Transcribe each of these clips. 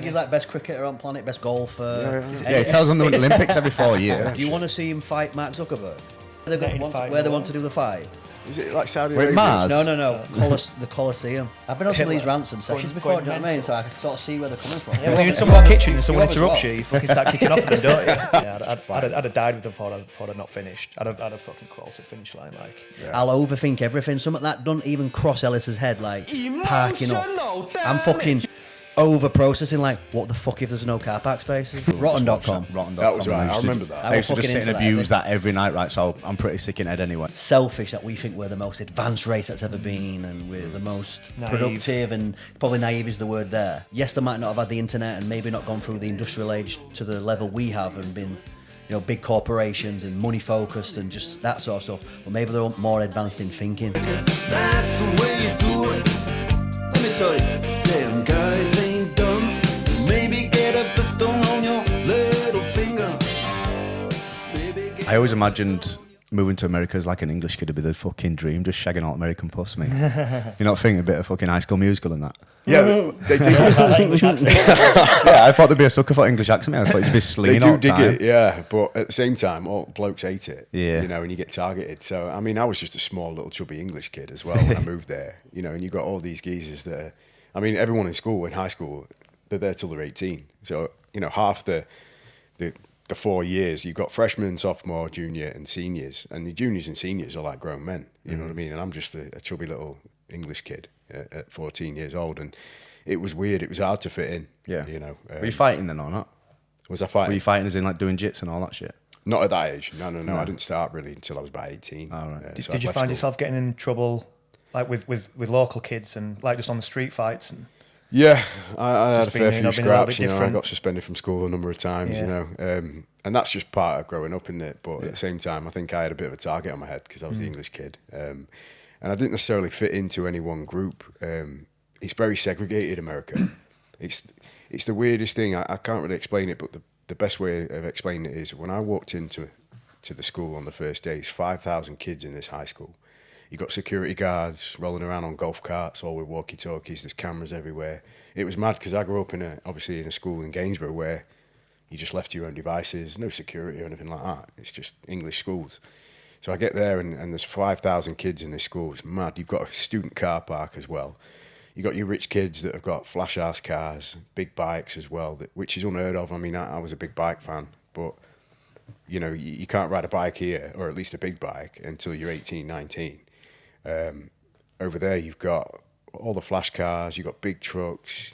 He's like best cricketer on planet, best golfer. Yeah, he tells them the Olympics every 4 years. Do you want to see him fight Mark Zuckerberg? Where they want to do the fight? Is it like Saudi Wait, Arabia? Mars? No. The Colosseum. I've been on some of these rants and sessions before, do you know what I mean? So I can sort of see where they're coming from. Yeah, when you're in someone's kitchen and someone interrupts you fucking start kicking off at them, don't you? Yeah, I'd have died with them before I'd not finished. I'd have fucking crawled to the finish line, like. Yeah. I'll overthink everything. Something that doesn't even cross Ellis's head, like parking up. I'm fucking over-processing, like, what the fuck if there's no car park spaces? Rotten.com. That was right, I remember that. I used to just sit and abuse that every night, right, so I'm pretty sick in head anyway. Selfish that we think we're the most advanced race that's ever been and we're the most productive, and probably naive is the word there. Yes, they might not have had the internet and maybe not gone through the industrial age to the level we have and been, big corporations and money focused and just that sort of stuff, but maybe they're more advanced in thinking. That's the way you do it. Let me tell you, damn guys ain't dumb. Maybe get a pistol on your little finger. I always imagined moving to America as like an English kid would be the fucking dream, just shagging all American puss me. You not think a bit of fucking High School Musical and that? Yeah, they do. English accent. Yeah, I thought there'd be a sucker for English accent. I thought you'd be They sleeping do all the dig time. it, yeah, but at the same time, all blokes hate it. Yeah. And you get targeted. So, I mean, I was just a small little chubby English kid as well when I moved there, and you got all these geezers that are, everyone in school, in high school, they're there till they're 18. So, half the 4 years, you've got freshmen, sophomore, junior, and seniors. And the juniors and seniors are like grown men, you know what I mean? And I'm just a chubby little English kid at 14 years old. And it was weird. It was hard to fit in. Yeah. Were Were you fighting then or not? Was I fighting? Were you fighting as in like doing jits and all that shit? Not at that age. No. I didn't start really until I was about 18. Oh, right. Did you find yourself getting in trouble, like with local kids and like just on the street fights? And yeah, I had a Just fair being, few scraps. I different. got suspended from school a number of times. And that's just part of growing up, isn't it? But at the same time, I think I had a bit of a target on my head because I was the English kid, and I didn't necessarily fit into any one group. It's very segregated, America. It's the weirdest thing. I can't really explain it, but the best way of explaining it is when I walked into the school on the first day, it's 5,000 kids in this high school. You got security guards rolling around on golf carts, all with walkie-talkies. There's cameras everywhere. It was mad because I grew up obviously in a school in Gainsborough where you just left to your own devices, no security or anything like that. It's just English schools. So I get there and there's 5,000 kids in this school. It's mad. You've got a student car park as well. You got your rich kids that have got flash ass cars, big bikes as well, which is unheard of. I mean, I was a big bike fan, but you can't ride a bike here, or at least a big bike, until you're 18, 19. Over there, you've got all the flash cars, you've got big trucks,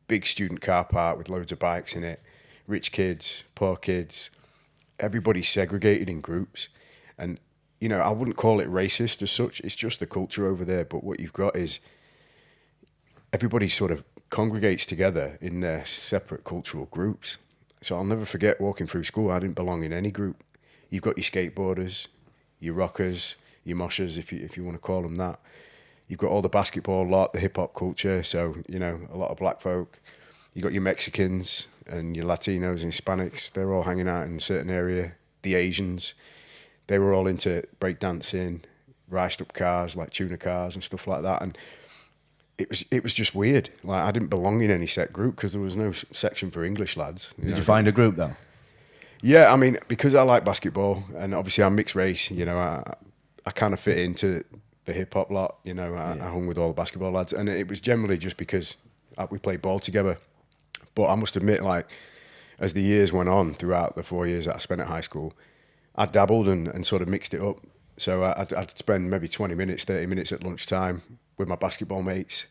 big student car park with loads of bikes in it, rich kids, poor kids. Everybody's segregated in groups. And, I wouldn't call it racist as such. It's just the culture over there. But what you've got is everybody sort of congregates together in their separate cultural groups. So I'll never forget walking through school. I didn't belong in any group. You've got your skateboarders, your rockers, your moshers, if you want to call them that. You've got all the basketball lot, the hip-hop culture, so, a lot of black folk. You've got your Mexicans and your Latinos and Hispanics. They're all hanging out in a certain area. The Asians, they were all into breakdancing, riced-up cars, like tuner cars and stuff like that. And it was just weird. Like, I didn't belong in any set group because there was no section for English lads. Did you find a group, though? Yeah, I mean, because I like basketball and obviously I'm mixed race, I kind of fit into the hip hop lot, I hung with all the basketball lads, and it was generally just because we played ball together. But I must admit, like, as the years went on throughout the 4 years that I spent at high school, I dabbled and sort of mixed it up. So I'd spend maybe 20 minutes, 30 minutes at lunchtime with my basketball mates,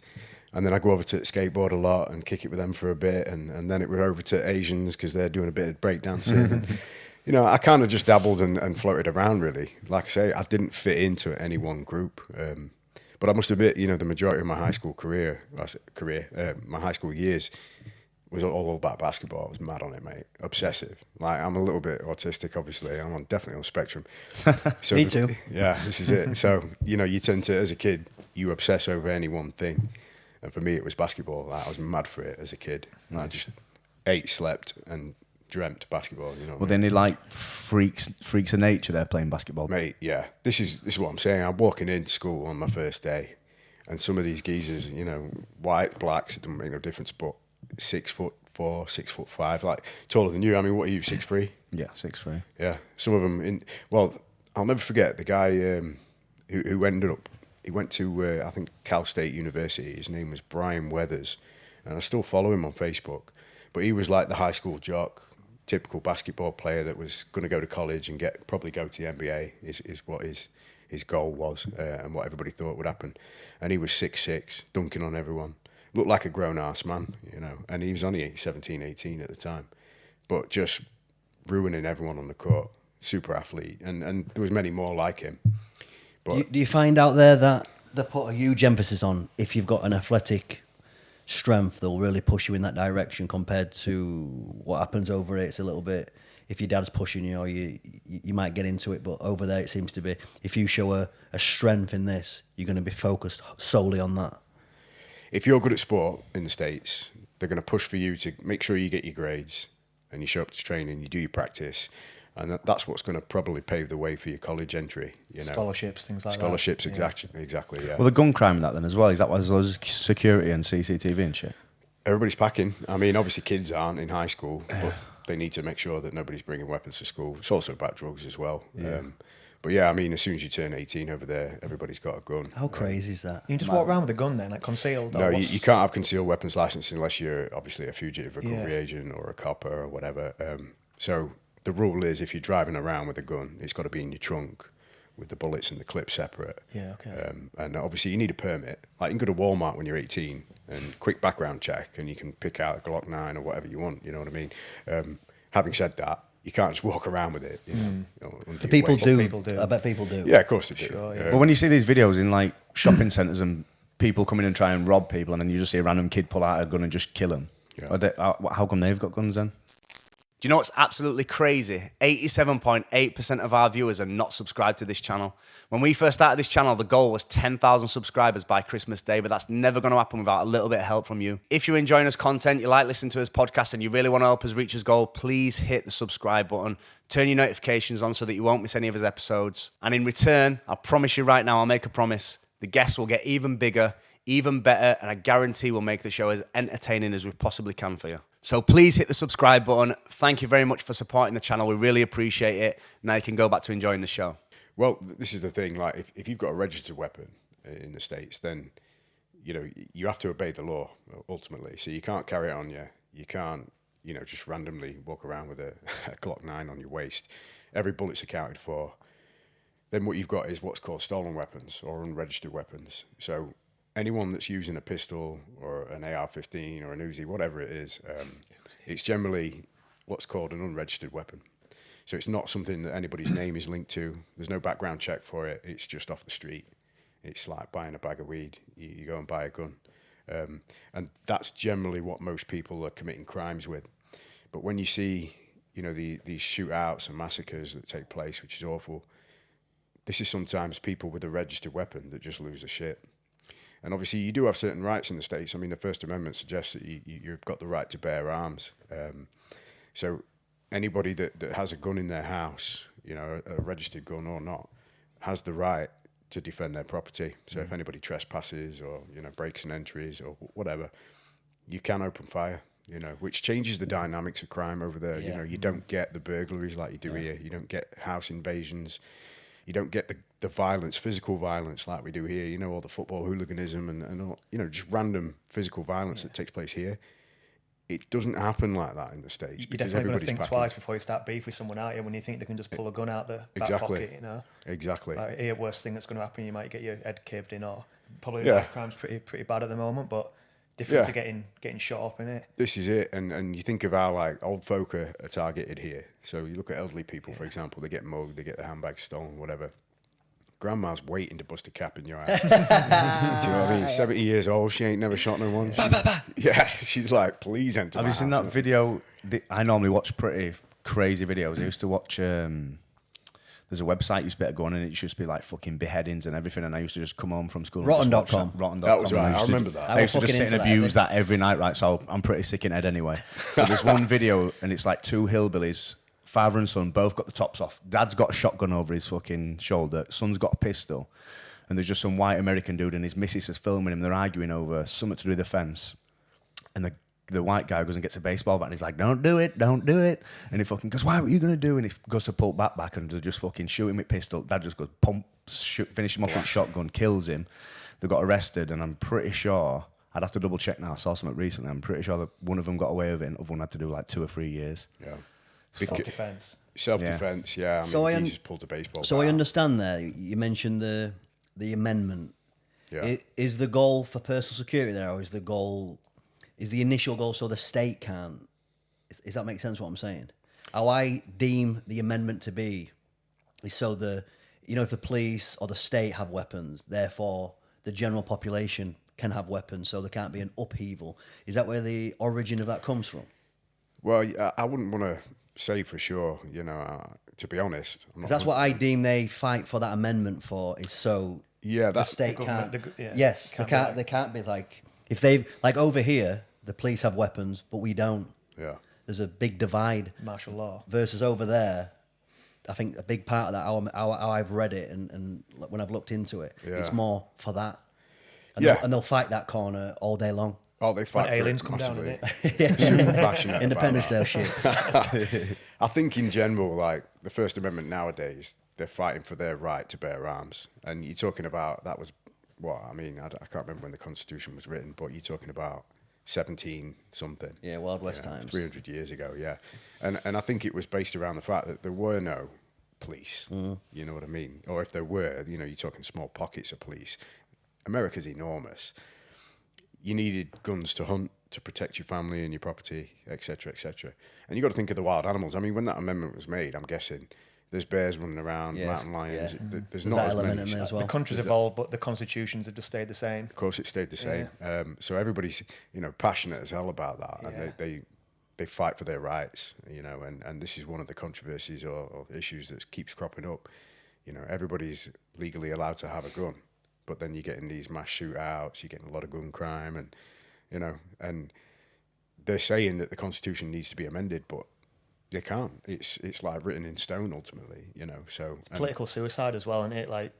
and then I'd go over to skateboard a lot and kick it with them for a bit, and then it was over to Asians because they're doing a bit of breakdancing. I kind of just dabbled and floated around, really. Like I say, I didn't fit into any one group. But I must admit, the majority of my high school my high school years was all about basketball. I was mad on it, mate. Obsessive. Like, I'm a little bit autistic, obviously. I'm definitely on the spectrum. So Me too. Yeah, this is it. So, you tend to, as a kid, you obsess over any one thing. And for me, it was basketball. Like, I was mad for it as a kid. I just ate, slept, and dreamt basketball. Well, then they're like freaks of nature. They're playing basketball, mate. Yeah, this is what I'm saying. I'm walking into school on my first day, and some of these geezers, white, blacks, it doesn't make no difference. But 6'4", 6'5", like taller than you. I mean, what are you, 6'3"? Yeah, 6'3". Yeah, some of them. I'll never forget the guy who ended up. He went to I think Cal State University. His name was Brian Weathers, and I still follow him on Facebook. But he was like the high school jock, typical basketball player that was going to go to college and probably go to the NBA. Is what his goal was, and what everybody thought would happen. And he was 6'6", dunking on everyone. Looked like a grown-ass man, you know. And he was only 17, 18 at the time. But just ruining everyone on the court. Super athlete. And there was many more like him. But Do you find out there that they put a huge emphasis on if you've got an athletic strength, they'll really push you in that direction compared to what happens over here? It's a little bit, if your dad's pushing you, or you might get into it, but over there it seems to be, if you show a strength in this, you're going to be focused solely on that. if you're good at sport in the States, they're going to push for you to make sure you get your grades and you show up to training, you do your practice. And that's what's going to probably pave the way for your college entry. You know, scholarships, things like scholarships, that. exactly. Yeah. Well, the gun crime in that then as well. Is that why there's loads of security and CCTV and shit? Everybody's packing. I mean, obviously kids aren't in high school, but they need to make sure that nobody's bringing weapons to school. It's also about drugs as well. Yeah. But yeah, I mean, as soon as you turn 18 over there, everybody's got a gun. How crazy is that? You can just walk around with a gun then, like concealed? No, you can't have concealed weapons license unless you're obviously a fugitive recovery Yeah. agent or a copper or whatever. So the rule is if you're driving around with a gun, it's got to be in your trunk with the bullets and the clip separate. Yeah, okay. And obviously you need a permit. Like you can go to Walmart when you're 18 and quick background check and you can pick out a Glock 9 or whatever you want, you know what I mean? Having said that, you can't just walk around with it. You know, under your People waist. do. people do. I bet people do. Yeah, of course they do. Sure, yeah. But when you see these videos in like shopping centres and people come in and try and rob people, and then you just see a random kid pull out a gun and just kill them, how come they've got guns then? Do you know what's absolutely crazy? 87.8% of our viewers are not subscribed to this channel. When we first started this channel, the goal was 10,000 subscribers by Christmas Day, but that's never going to happen without a little bit of help from you. If you're enjoying us content, you like listening to us podcast, and you really want to help us reach this goal, please hit the subscribe button. Turn your notifications on so that you won't miss any of his episodes. And in return, I promise you right now, I'll make a promise, the guests will get even bigger, even better, and I guarantee we'll make the show as entertaining as we possibly can for you. So please hit the subscribe button. Thank you very much for supporting the channel. We really appreciate it. Now you can go back to enjoying the show. Well, this is the thing. Like, if you've got a registered weapon in the States, then you know you have to obey the law ultimately. So you can't carry it on you. You can't, just randomly walk around with a Glock 9 on your waist. Every bullet's accounted for. Then what you've got is what's called stolen weapons or unregistered weapons. So anyone that's using a pistol or an AR-15 or an Uzi, whatever it is, it's generally what's called an unregistered weapon. So it's not something that anybody's name is linked to. There's no background check for it. It's just off the street. It's like buying a bag of weed. You go and buy a gun. And that's generally what most people are committing crimes with. But when you see, these shootouts and massacres that take place, which is awful, this is sometimes people with a registered weapon that just lose their shit. And obviously you do have certain rights in the States. I mean, the First Amendment suggests that you've got the right to bear arms. So anybody that has a gun in their house, a registered gun or not, has the right to defend their property. So if anybody trespasses or, breaks and entries or whatever, you can open fire, which changes the dynamics of crime over there. Yeah. You don't get the burglaries like you do here. You don't get house invasions. You don't get the violence, physical violence like we do here. All the football hooliganism and all, just random physical violence that takes place here. It doesn't happen like that in the States. You're definitely going to think twice before you start beef with someone out here when you think they can just pull a gun out the back pocket, Exactly. Like, here, worst thing that's going to happen, you might get your head caved in, or probably Yeah. life crime's pretty bad at the moment, but different to getting shot up in it. This is it. And you think of how like old folk are targeted here. So you look at elderly people, for example, they get mugged, they get their handbags stolen, whatever. Grandma's waiting to bust a cap in your ass. Do you know what I mean? 70 years old, she ain't never shot no one. Yeah, she's like, please enter Have my you seen house. that video? I normally watch pretty crazy videos. I used to watch, there's a website used to be able to go on, and it used to be like fucking beheadings and everything, and I used to just come home from school. Rotten.com. Rotten.com. That was right, And I remember that. I used to was just sit fucking and into abuse that every night, right? So I'm pretty sick in head anyway. So there's one video, and it's like two hillbillies, father and son, both got the tops off. Dad's got a shotgun over his fucking shoulder. Son's got a pistol. And there's just some white American dude, and his missus is filming him. They're arguing over something to do with the fence. And the the white guy goes and gets a baseball bat and he's like, don't do it. And he fucking goes, why, what are you going to do? And he goes to pull back and they just fucking shoot him with pistol. Dad just goes, pump, shoot, finish him off with shotgun, kills him. They got arrested, and I'm pretty sure, I'd have to double check now, I saw something recently, I'm pretty sure that one of them got away with it and the other one had to do like 2 or 3 years. Yeah. Self-defense. Self-defense, yeah. I mean, he just pulled a baseball So bat I out. understand there, you mentioned the amendment. Yeah. Is the goal for personal security there, or is the initial goal so the state can't? Does that make sense what I'm saying? How I deem the amendment to be is so if the police or the state have weapons, therefore the general population can have weapons, so there can't be an upheaval. Is that where the origin of that comes from? Well, I wouldn't want to say for sure, to be honest. That's what I deem they fight for that amendment for, is so the state can't. They can't be like, if they, like over here, the police have weapons, but we don't. Yeah. There's a big divide. Martial law. Versus over there, I think a big part of that, how I've read it and when I've looked into it, it's more for that. And they'll fight that corner all day long. Oh, they fight When for aliens it come down in massively. it. Super passionate Independence Day about shit. that. I think in general, like the First Amendment nowadays, they're fighting for their right to bear arms. And you're talking about, that was, I can't remember when the Constitution was written, but you're talking about 17 something. Yeah, Wild West times. 300 years ago, yeah. And I think it was based around the fact that there were no police. You know what I mean? Or if there were, you're talking small pockets of police. America's enormous. You needed guns to hunt, to protect your family and your property, etc., etc. And you got to think of the wild animals. I mean, when that amendment was made, I'm guessing there's bears running around, mountain lions. Yeah. There's There's not that as element many. in there as well. The country's evolved, but the constitutions have just stayed the same. Of course, it stayed the same. So everybody's, passionate as hell about that, and they fight for their rights, and this is one of the controversies or issues that keeps cropping up. Everybody's legally allowed to have a gun, but then you're getting these mass shootouts, you're getting a lot of gun crime, and and they're saying that the Constitution needs to be amended, but they can't. It's like written in stone ultimately, So It's political suicide as well, isn't it? Like,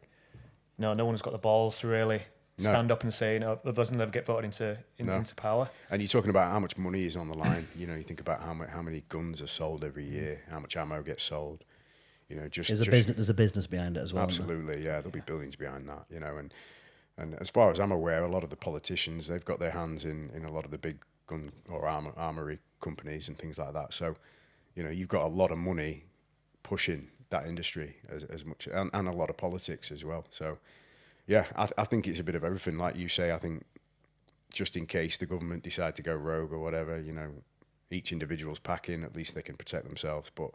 no one's got the balls to really stand up and say, no, others never get voted into power. And you're talking about how much money is on the line. You think about how many guns are sold every year, how much ammo gets sold. There's a business behind it as well. Absolutely, yeah. There'll be billions behind that, And as far as I'm aware, a lot of the politicians, they've got their hands in a lot of the big gun or armory companies and things like that. So, you've got a lot of money pushing that industry as much, and a lot of politics as well. So, yeah, I think it's a bit of everything. Like you say, I think just in case the government decide to go rogue or whatever, each individual's packing, at least they can protect themselves. But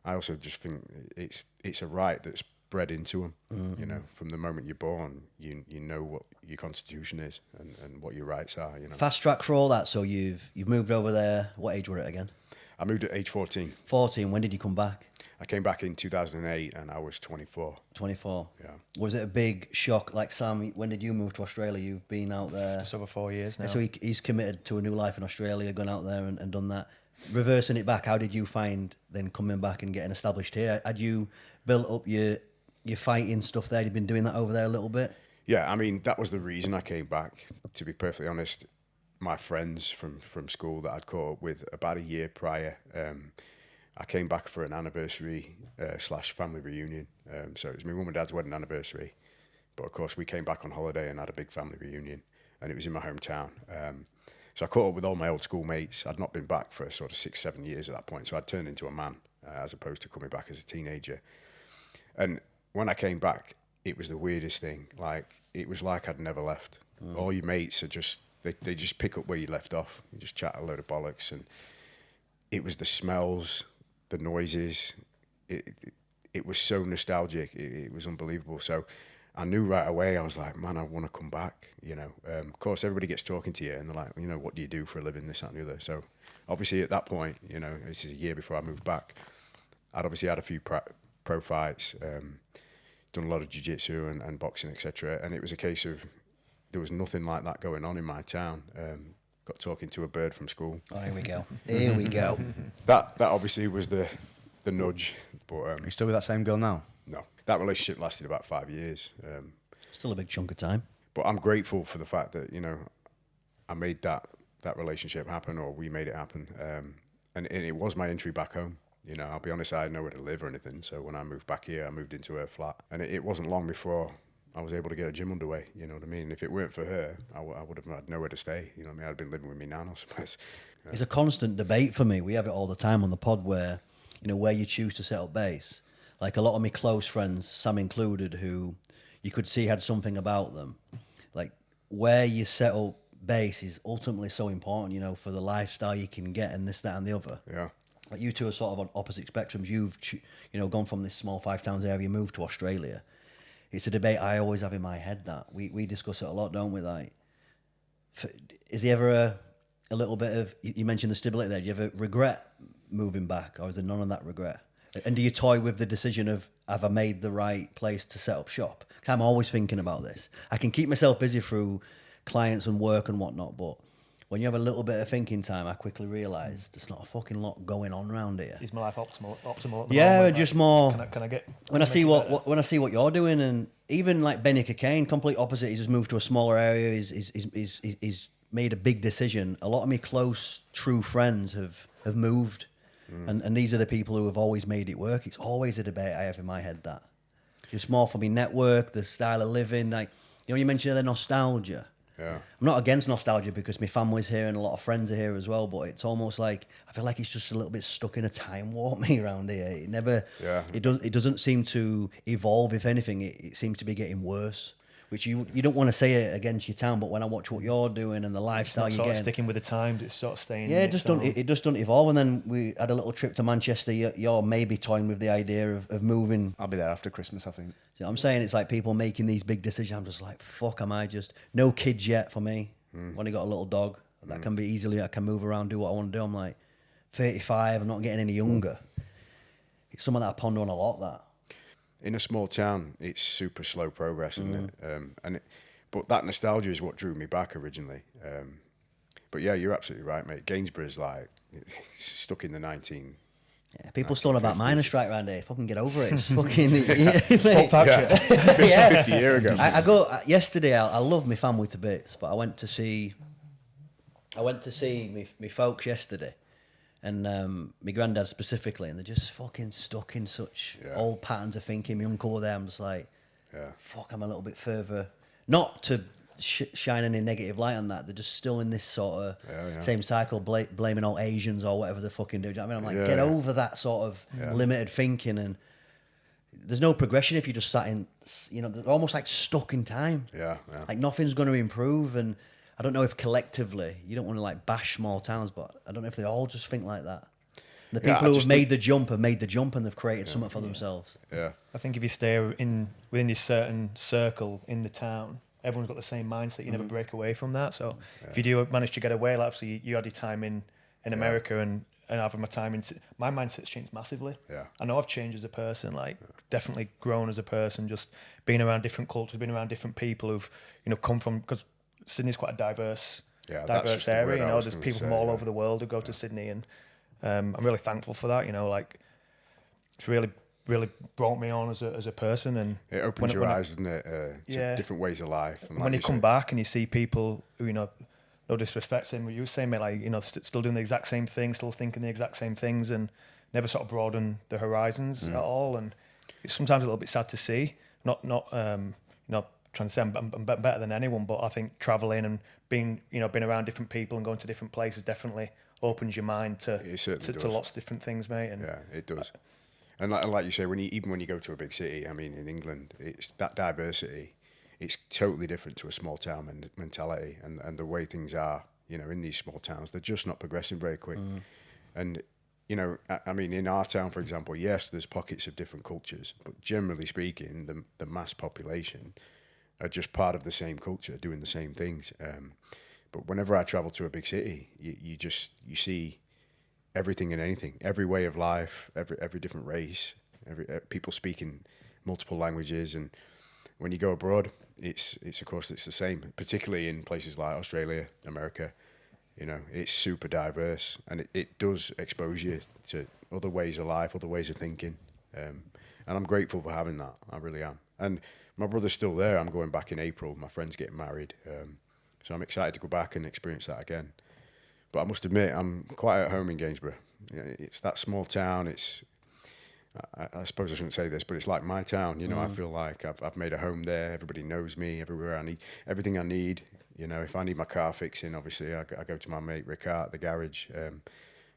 I also just think it's a right that's bred into them. From the moment you're born, you know what your constitution is and what your rights are. Fast track for all that. So you've moved over there. What age were it again? I moved at age 14. 14. When did you come back? I came back in 2008 and I was 24. 24. Yeah. Was it a big shock? Like Sam, when did you move to Australia? You've been out there Just over 4 years now. So he's committed to a new life in Australia, gone out there and done that. Reversing it back, how did you find then coming back and getting established here? Had you built up your fighting stuff there? You'd been doing that over there a little bit? Yeah, I mean, that was the reason I came back, to be perfectly honest. My friends from school that I'd caught up with about a year prior, I came back for an anniversary / family reunion. So it was my mum and dad's wedding anniversary. But of course, we came back on holiday and had a big family reunion. And it was in my hometown. So I caught up with all my old schoolmates. I'd not been back for sort of 6-7 years at that point. So I'd turned into a man as opposed to coming back as a teenager. And when I came back, it was the weirdest thing. Like, it was like I'd never left. All your mates are just, they just pick up where you left off. You just chat a load of bollocks. And it was the smells, the noises. It was so nostalgic. It was unbelievable. So I knew right away, I was like, man, I want to come back, Of course, everybody gets talking to you and they're like, what do you do for a living, this, that and the other. So obviously at that point, this is a year before I moved back, I'd obviously had a few pro fights, done a lot of jiu-jitsu and boxing, etc. And it was a case of, there was nothing like that going on in my town. Got talking to a bird from school. Oh, here we go. Here we go. That obviously was the nudge. But Are you still with that same girl now? no, that relationship lasted about 5 years. Still a big chunk of time. But I'm grateful for the fact that, I made that that relationship happen, or we made it happen. And it was my entry back home. You know, I'll be honest, I had nowhere to live or anything. So when I moved back here, I moved into her flat. And it wasn't long before I was able to get a gym underway, you know what I mean? If it weren't for her, I would have had nowhere to stay. You know what I mean? I'd been living with me nan, I suppose. It's a constant debate for me. We have it all the time on the pod where, you know, where you choose to set up base. Like a lot of my close friends, Sam included, who you could see had something about them. Like where you set up base is ultimately so important, you know, for the lifestyle you can get and this, that and the other. Yeah. Like you two are sort of on opposite spectrums. You've, you know, gone from this small 5 towns area, moved to Australia. It's a debate I always have in my head that we discuss it a lot, don't we? Like, is there ever a little bit of, you mentioned the stability there, do you ever regret moving back, or is there none of that regret? And do you toy with the decision of, have I made the right place to set up shop? Because I'm always thinking about this. I can keep myself busy through clients and work and whatnot, but when you have a little bit of thinking time, I quickly realise there's not a fucking lot going on around here. Is my life optimal at the yeah, moment? just more. Can I get when I see when I see what you're doing, and even like Benny Cocaine, complete opposite. He just moved to a smaller area. He's made a big decision. A lot of my close, true friends have moved, and these are the people who have always made it work. It's always a debate I have in my head that just more for me network, the style of living. Like, you know, you mentioned the nostalgia. Yeah. I'm not against nostalgia because my family's here and a lot of friends are here as well, but it's almost like I feel like it's just a little bit stuck in a time warp me around here. It never, it doesn't seem to evolve. If anything, it seems to be getting worse. Which you don't want to say it against your town, but when I watch what you're doing and the lifestyle you're getting, sticking with the times, it's sort of staying. Yeah, it just don't evolve. And then we had a little trip to Manchester. You're maybe toying with the idea of moving. I'll be there after Christmas, I think. So I'm saying it's like people making these big decisions. I'm just like, fuck, am I just no kids yet for me? Only got a little dog that can be easily. I can move around, do what I want to do. I'm like 35. I'm not getting any younger. It's something that I ponder on a lot. That. In a small town, it's super slow progress, isn't it? But that nostalgia is what drew me back originally. But yeah, you're absolutely right, mate. Gainsborough's like stuck in the 19. Yeah, people still on about minor strike round here. Fucking get over it. It's fucking 50 years ago. I go yesterday. I love my family to bits, but I went to see me folks yesterday. And my granddad specifically, and they're just fucking stuck in such old patterns of thinking. My uncle were there, I'm just like, fuck, I'm a little bit further. Not to shine any negative light on that, they're just still in this sort of same cycle, blaming all Asians or whatever they fucking do. You know what I mean? I'm like, get over that sort of limited thinking, and there's no progression if you just sat in, you know, they're almost like stuck in time. Like nothing's going to improve, and I don't know if collectively, you don't want to like bash small towns, but I don't know if they all just think like that. The people who have made the jump and they've created something for themselves. Yeah. I think if you stay within your certain circle in the town, everyone's got the same mindset. You never break away from that. So if you do manage to get away, like obviously you had your time in America and having my time my mindset's changed massively. Yeah. I know I've changed as a person, like definitely grown as a person, just being around different cultures, being around different people who've, you know, come from, because Sydney's quite a diverse area. You know, there's people from all over the world who go to Sydney, and I'm really thankful for that. You know, like it's really brought me on as a person, and it opens your eyes, doesn't it? To different ways of life. And when you come back and you see people who, you know, no disrespect, saying what you were saying, mate, like, you know, still doing the exact same thing, still thinking the exact same things, and never sort of broaden the horizons at all. And it's sometimes a little bit sad to see. Not trying to say I'm better than anyone, but I think traveling and being around different people and going to different places definitely opens your mind to lots of different things, mate. And yeah, it does. And like you say, when you go to a big city, I mean, in England, it's that diversity. It's totally different to a small town mentality, and the way things are, you know, in these small towns, they're just not progressing very quick. And you know, I mean, in our town, for example, yes, there's pockets of different cultures, but generally speaking, the mass population are just part of the same culture, doing the same things. But whenever I travel to a big city, you see everything and anything, every way of life, every different race, people speaking multiple languages. And when you go abroad, it's of course it's the same, particularly in places like Australia, America. You know, it's super diverse, and it does expose you to other ways of life, other ways of thinking. And I'm grateful for having that. I really am. And my brother's still there. I'm going back in April. My friend's getting married. So I'm excited to go back and experience that again. But I must admit, I'm quite at home in Gainsborough. It's that small town. I suppose I shouldn't say this, but it's like my town. You know, I feel like I've made a home there. Everybody knows me everywhere. I need everything I need. You know, if I need my car fixing, obviously I go to my mate Rick at the garage.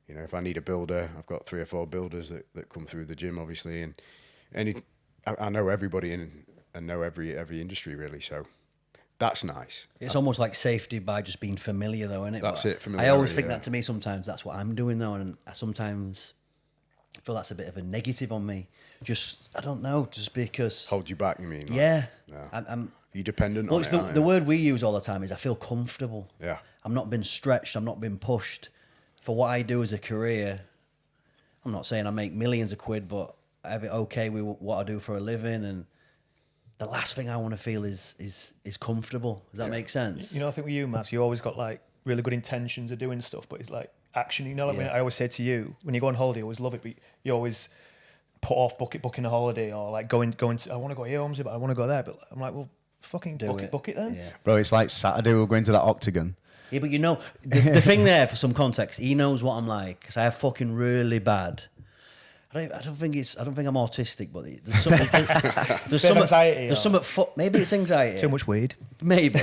You know, if I need a builder, I've got 3 or 4 builders that come through the gym, obviously, and I know everybody and know every industry really. So that's nice. It's almost like safety by just being familiar, though, isn't it? That's it. I always think that to me sometimes. That's what I'm doing, though, and I sometimes feel that's a bit of a negative on me. Just I don't know, just because Hold you back, you mean? Like, yeah. I'm you dependent Well, on it's it. the word we use all the time is I feel comfortable. Yeah. I'm not being stretched. I'm not being pushed. For what I do as a career, I'm not saying I make millions of quid, but I have it okay with what I do for a living, and the last thing I want to feel is comfortable. Does that make sense? You know, I think with you, Matt, you always got like really good intentions of doing stuff, but it's like action. You know, like when I always say to you, when you go on holiday, you always love it, but you always put off booking a holiday or like going to, I want to go here, Holmes, but I want to go there. But I'm like, well, fucking book it then. Yeah. Bro, it's like Saturday we're going to that Octagon. Yeah, but you know, the thing there, for some context, he knows what I'm like, because I have fucking really bad. I don't think I'm autistic, but there's some anxiety. There's some maybe it's anxiety. Too much weed. Maybe,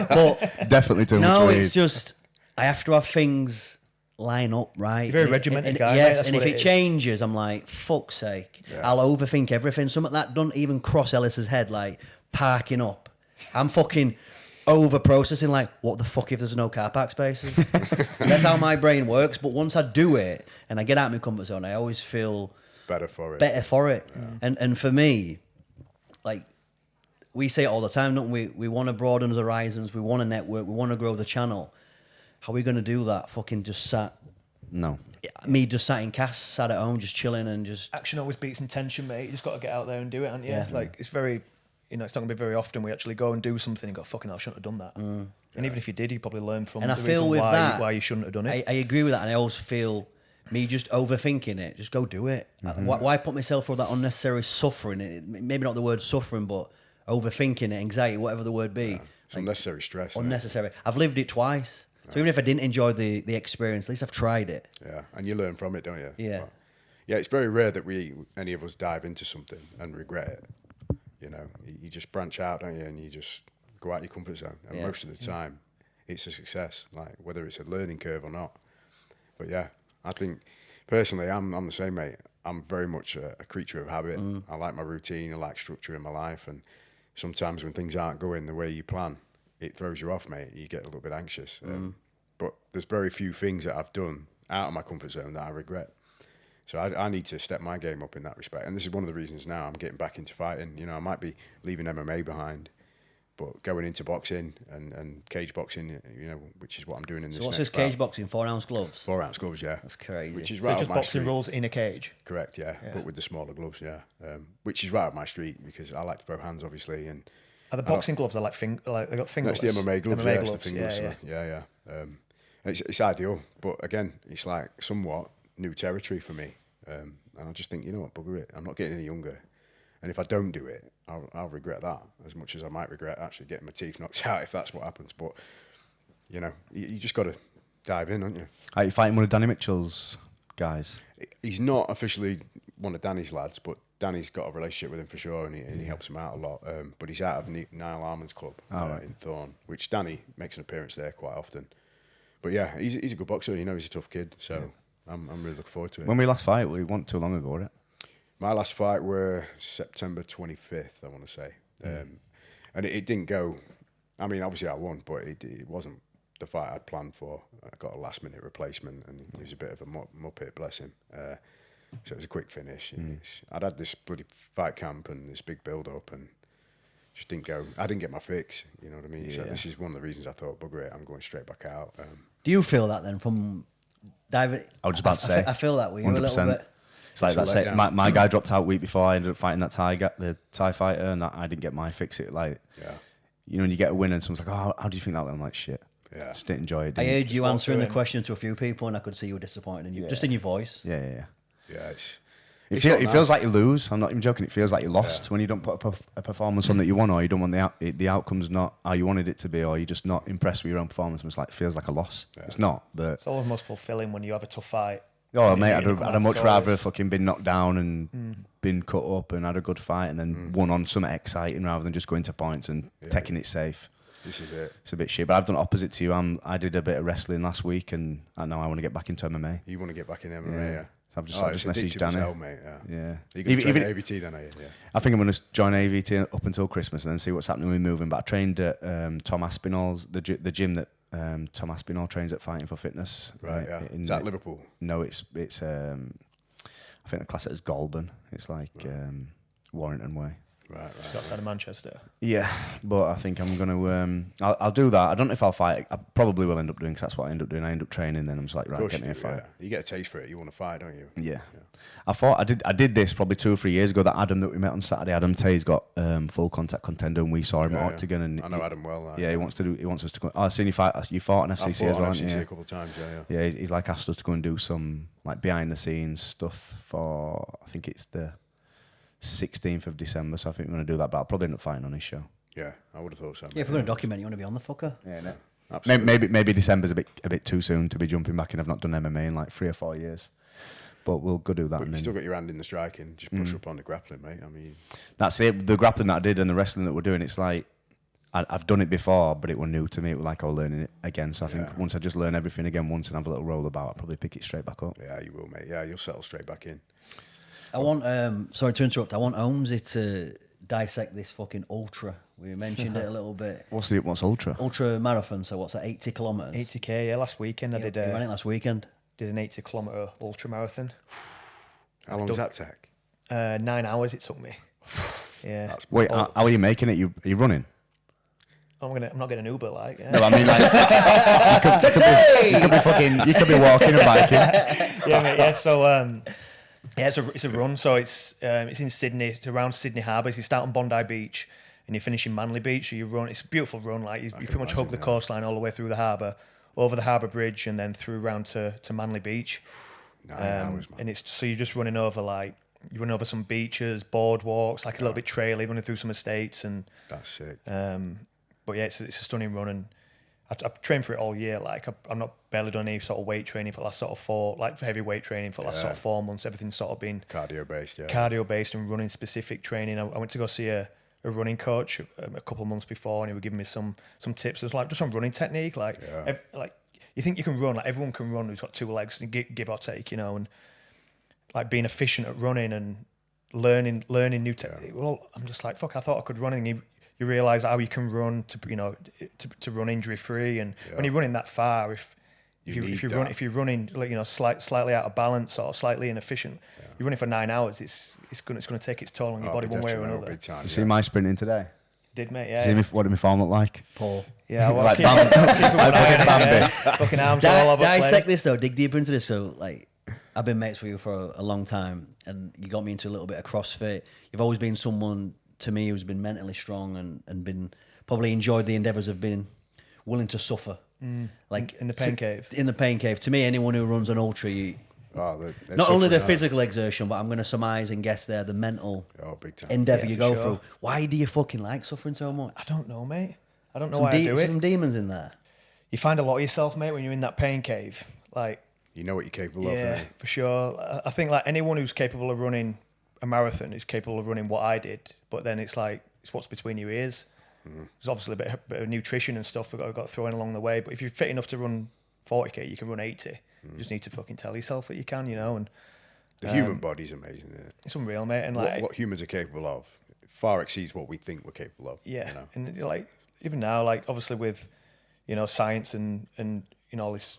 but Definitely too much no, weed. it's just I have to have things line up right. You're a very regimented guy. Yes, That's and if what it is. changes, I'm like, fuck's sake. Yeah. I'll overthink everything. Something that don't even cross Ellis's head, like parking up. I'm fucking over processing, like, what the fuck if there's no car park spaces? That's how my brain works. But once I do it and I get out of my comfort zone, I always feel better for it. Yeah. And for me, like, we say it all the time, don't we? We want to broaden the horizons. We want to network. We want to grow the channel. How are we going to do that? Fucking just sat. No. Me just sat in cast, sat at home, just chilling and just. Action always beats intention, mate. You just got to get out there and do it, haven't you? Yeah. Like, it's very, you know, it's not going to be very often we actually go and do something and go, fucking hell, I shouldn't have done that. And even if you did, you probably learn from And the I feel reason with why you shouldn't have done it. I agree with that, and I always feel me just overthinking it. Just go do it. Why put myself through that unnecessary suffering? Maybe not the word suffering, but overthinking it, anxiety, whatever the word be. It's unnecessary stress. Unnecessary. I've lived it twice. So even if I didn't enjoy the experience, at least I've tried it. Yeah, and you learn from it, don't you? Yeah. But, yeah, it's very rare that any of us dive into something and regret it. You know, you just branch out, don't you, and you just go out your comfort zone. And most of the time, it's a success, like whether it's a learning curve or not. But yeah, I think personally, I'm the same, mate. I'm very much a creature of habit. I like my routine. I like structure in my life, and sometimes when things aren't going the way you plan, it throws you off, mate. You get a little bit anxious. But there's very few things that I've done out of my comfort zone that I regret. So I need to step my game up in that respect. And this is one of the reasons now I'm getting back into fighting. You know, I might be leaving MMA behind, but going into boxing and cage boxing, you know, which is what I'm doing in this So what's next this cage bout. boxing? 4-ounce gloves? 4-ounce gloves, yeah. That's crazy. Which is So right just up my boxing street. rules in a cage. Correct, yeah. But with the smaller gloves, yeah. Which is right up my street because I like to throw hands, obviously, and Are the boxing gloves? They're like they got fingerless. that's the MMA gloves, MMA yeah, it's the fingerless. yeah. It's ideal, but again, it's like somewhat new territory for me. And I just think, you know what, bugger it. I'm not getting any younger. And if I don't do it, I'll regret that as much as I might regret actually getting my teeth knocked out if that's what happens. But, you know, you just got to dive in, don't you? Are you fighting one of Danny Mitchell's guys? He's not officially one of Danny's lads, but Danny's got a relationship with him for sure, and he helps him out a lot. But he's out of Niall Armand's club in Thorn, which Danny makes an appearance there quite often. But yeah, he's a good boxer. You know, he's a tough kid, so I'm really looking forward to it. When we last fight, we weren't too long ago, right? My last fight were September 25th, I want to say. And it didn't go... I mean, obviously I won, but it wasn't the fight I'd planned for. I got a last-minute replacement, and he was a bit of a muppet, bless him. So it was a quick finish. I'd had this bloody fight camp and this big build-up, and just didn't go... I didn't get my fix, you know what I mean? So this is one of the reasons I thought, bugger it, I'm going straight back out. Do you feel that then from diving? I was just about to say. I feel that with you a little bit. It's like It's a that's it. letdown. My guy dropped out week before. I ended up fighting that the Thai fighter, and I didn't get my fix. It like, you know, when you get a win and someone's like, "Oh, how do you think that went?" I'm like, "Shit, just didn't enjoy it." I heard you answering the in. question to a few people, and I could see you were disappointed in you, just in your voice. Yeah. Yeah, It feels like you lose. I'm not even joking. It feels like you lost when you don't put a performance on that you want, or you don't want the outcome's not how you wanted it to be, or you're just not impressed with your own performance. It's like it feels like a loss. Yeah. It's not, but it's always most fulfilling when you have a tough fight. Oh mate, I'd much rather fucking been knocked down and been cut up and had a good fight and then won on something exciting rather than just going to points and taking it safe. This is it. It's a bit shit, but I've done opposite to you. I did a bit of wrestling last week, and now I want to get back into MMA. You want to get back in MMA, yeah? So I've just messaged Danny. Hell, mate, yeah. Are you going to join AVT then, are you? Yeah. I think I'm going to join AVT up until Christmas and then see what's happening with moving. But I trained at Tom Aspinall's, the gym that Tom Aspinall trains at Fighting for Fitness. Right, yeah. Is that Liverpool? No, it's I think the class it as Goulburn. It's like Warrington Way. Right. Outside of Manchester. Yeah, but I think I'm going to... I'll do that. I don't know if I'll fight. I probably will end up doing, because that's what I end up doing. I end up training, then I'm just like, right, get me a fight. Yeah. You get a taste for it. You want to fight, don't you? Yeah. I thought I did this probably 2 or 3 years ago. That Adam that we met on Saturday, Adam Tay's got full contact contender, and we saw him at Octagon. And I know Adam well. He wants us to go. I've seen you fight. You fought on FCC as well. I've fought on FCC a couple of times. Yeah. He's like asked us to go and do some like behind the scenes stuff for. I think it's the 16th of December. So I think we're going to do that. But I'll probably end up fighting on his show. Yeah, I would have thought so. Yeah, if we're going to document, you want to be on the fucker. Yeah, no. Absolutely. Maybe December's a bit too soon to be jumping back in. I've not done MMA in like 3 or 4 years. But we'll go do that. But you still got your hand in the striking. Just push up on the grappling, mate. I mean, that's it. The grappling that I did and the wrestling that we're doing, it's like I've done it before, but it was new to me. It was like I was learning it again. So I think once I just learn everything again once and have a little roll about, I'll probably pick it straight back up. Yeah, you will, mate. Yeah, you'll settle straight back in. I want. Sorry to interrupt. I want Holmesy to dissect this fucking ultra. We mentioned it a little bit. What's ultra? Ultra marathon. So what's that? 80 kilometers. 80k. Yeah, last weekend I did. You ran it last weekend. Did an 80-kilometer ultra marathon. How long does that take? 9 hours it took me. Yeah. Wait, how are you making it? Are you running? I'm not getting an Uber, like. Yeah. No, I mean like you could be walking and biking. Yeah, mate, yeah. So it's a run. So it's in Sydney. It's around Sydney Harbour. So you start on Bondi Beach and you finish in Manly Beach. So you run. It's a beautiful run. Like you pretty much hug the coastline all the way through the harbour, over the harbour bridge, and then through round to Manly Beach. 9 hours, man. And it's so you're just running over you run over some beaches, boardwalks, like a little bit traily, running through some estates, and that's sick. But yeah, it's a stunning run, and I've trained for it all year. Like I've not barely done any sort of weight training for the last sort of heavy weight training for the last sort of 4 months. Everything's sort of been cardio based and running specific training. I went to go see a running coach a couple of months before, and he was giving me some tips. It was like just on running technique, like you think you can run, like everyone can run who's got 2 legs, give or take, you know, and like being efficient at running and learning new technique. Well, I'm just like, fuck, I thought I could run, and you realise how you can run to run injury free, and when you're running that far, if you're running like, you know, slightly out of balance or slightly inefficient, you're running for 9 hours. It's going to take its toll on your body one way or another. You see my sprinting today? Did, mate? Yeah. What did my form look like? Paul. Yeah, well, like Bambi. Fucking arms all over the place. Dissect this though. Dig deeper into this. So like, I've been mates with you for a long time, and you got me into a little bit of CrossFit. You've always been someone to me who's been mentally strong and been probably enjoyed the endeavours of being willing to suffer. Like in the pain cave. In the pain cave. To me, anyone who runs an ultra, they're not only the physical exertion, but I'm going to surmise and guess there the mental big time. endeavour you go through. Why do you fucking like suffering so much? I don't know, mate. I don't know why I do it. Some demons in there. You find a lot of yourself, mate, when you're in that pain cave. Like, you know what you're capable of. Yeah, for sure. I think like anyone who's capable of running a marathon is capable of running what I did. But then it's like, it's what's between your ears. There's obviously a bit of nutrition and stuff that got thrown along the way. But if you're fit enough to run 40k, you can run 80. You just need to fucking tell yourself that you can, you know. And the human body's amazing, isn't it? It's unreal, mate. And like what humans are capable of far exceeds what we think we're capable of. Yeah, you know? and like even now, like obviously with, you know, science and you know all this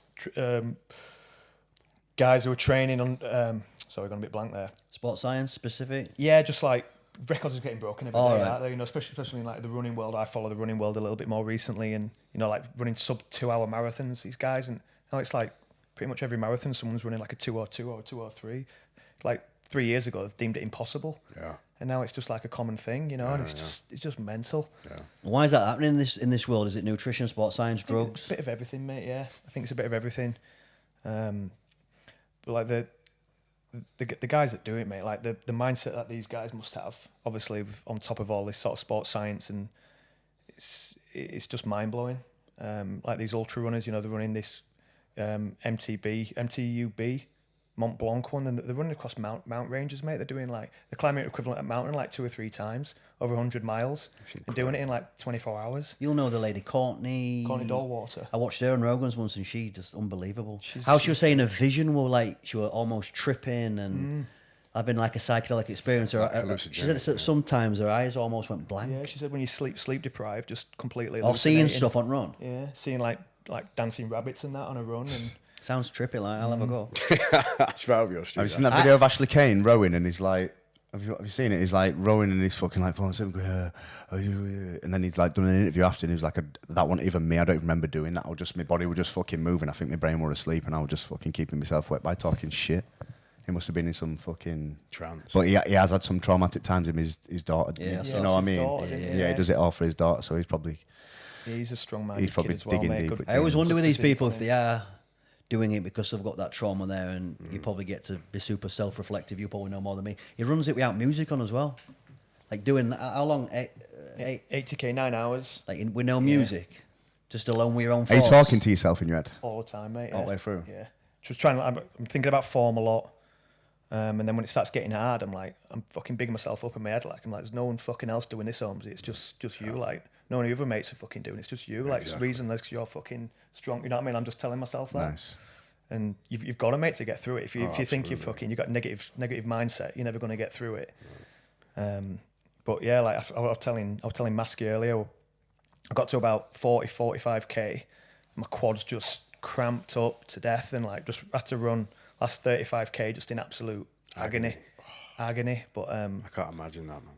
guys who are training on. Sorry, I got a bit blank there. Sports science specific. Yeah, just like records are getting broken every day. Right. Out there, you know, especially in like the running world. I follow the running world a little bit more recently, and you know, like running sub 2 hour marathons. These guys, and now it's like pretty much every marathon, someone's running like a 2:02 or 2:03. Like 3 years ago, they've deemed it impossible. Yeah. And now it's just like a common thing, you know, and it's just mental. Yeah. Why is that happening in this world? Is it nutrition, sports science, drugs? A bit of everything, mate. Yeah, I think it's a bit of everything. But like the guys that do it, mate, like the mindset that these guys must have, obviously on top of all this sort of sports science, and it's just mind blowing. Like these ultra runners, they're running this MTUB Mont Blanc one, and they're running across mount ranges, mate. They're doing like the climate equivalent of mountain like 2 or 3 times over 100 miles, and doing it in like 24 hours. You'll know the lady Courtney Dollwater. I watched her on Rogan's once, and she just unbelievable. How she was saying her vision were like she were almost tripping, and I've been like a psychedelic experience. She said that sometimes her eyes almost went blank. Yeah, she said when you sleep deprived, just completely. Or seeing stuff on run. Yeah, seeing like dancing rabbits and that on a run and. Sounds trippy, like I'll have a go. That's fabulous. Have you seen that video of Ashley Kane rowing, and he's like, have you seen it? He's like rowing, and he's fucking like falling asleep, going, and then he's like done an interview after, and he was like, that wasn't even me. I don't even remember doing that. My body was just fucking moving. I think my brain were asleep, and I was just fucking keeping myself wet by talking shit. He must have been in some fucking trance. But he has had some traumatic times with his daughter. Yeah, you know what I mean? Daughter, yeah, he does it all for his daughter, so he's probably. Yeah, he's a strong man. He's probably kid as well, digging mate. deep. I always wonder with these people if they are doing it because they've got that trauma there, and you probably get to be super self-reflective. You probably know more than me. He runs it without music on as well, like doing how long? 80k, 9 hours. Like with no music, just alone with your own Are you thoughts. talking to yourself in your head? All the time, mate. All the way through? Yeah. Just trying. I'm thinking about form a lot. And then when it starts getting hard, I'm fucking bigging myself up in my head. Like, I'm like, there's no one fucking else doing this, Holmes. It's just you. Like, no one of your other mates are fucking doing it. It's just you. Like, it's reasonless because you're fucking strong. You know what I mean? I'm just telling myself that. Nice. And you've got to, mate, to get through it. If you think you've got negative mindset, you're never going to get through it. But yeah, like I was telling Masky earlier, I got to about 40-45k. My quads just cramped up to death, and like just had to run last 35k just in absolute agony. But I can't imagine that, man.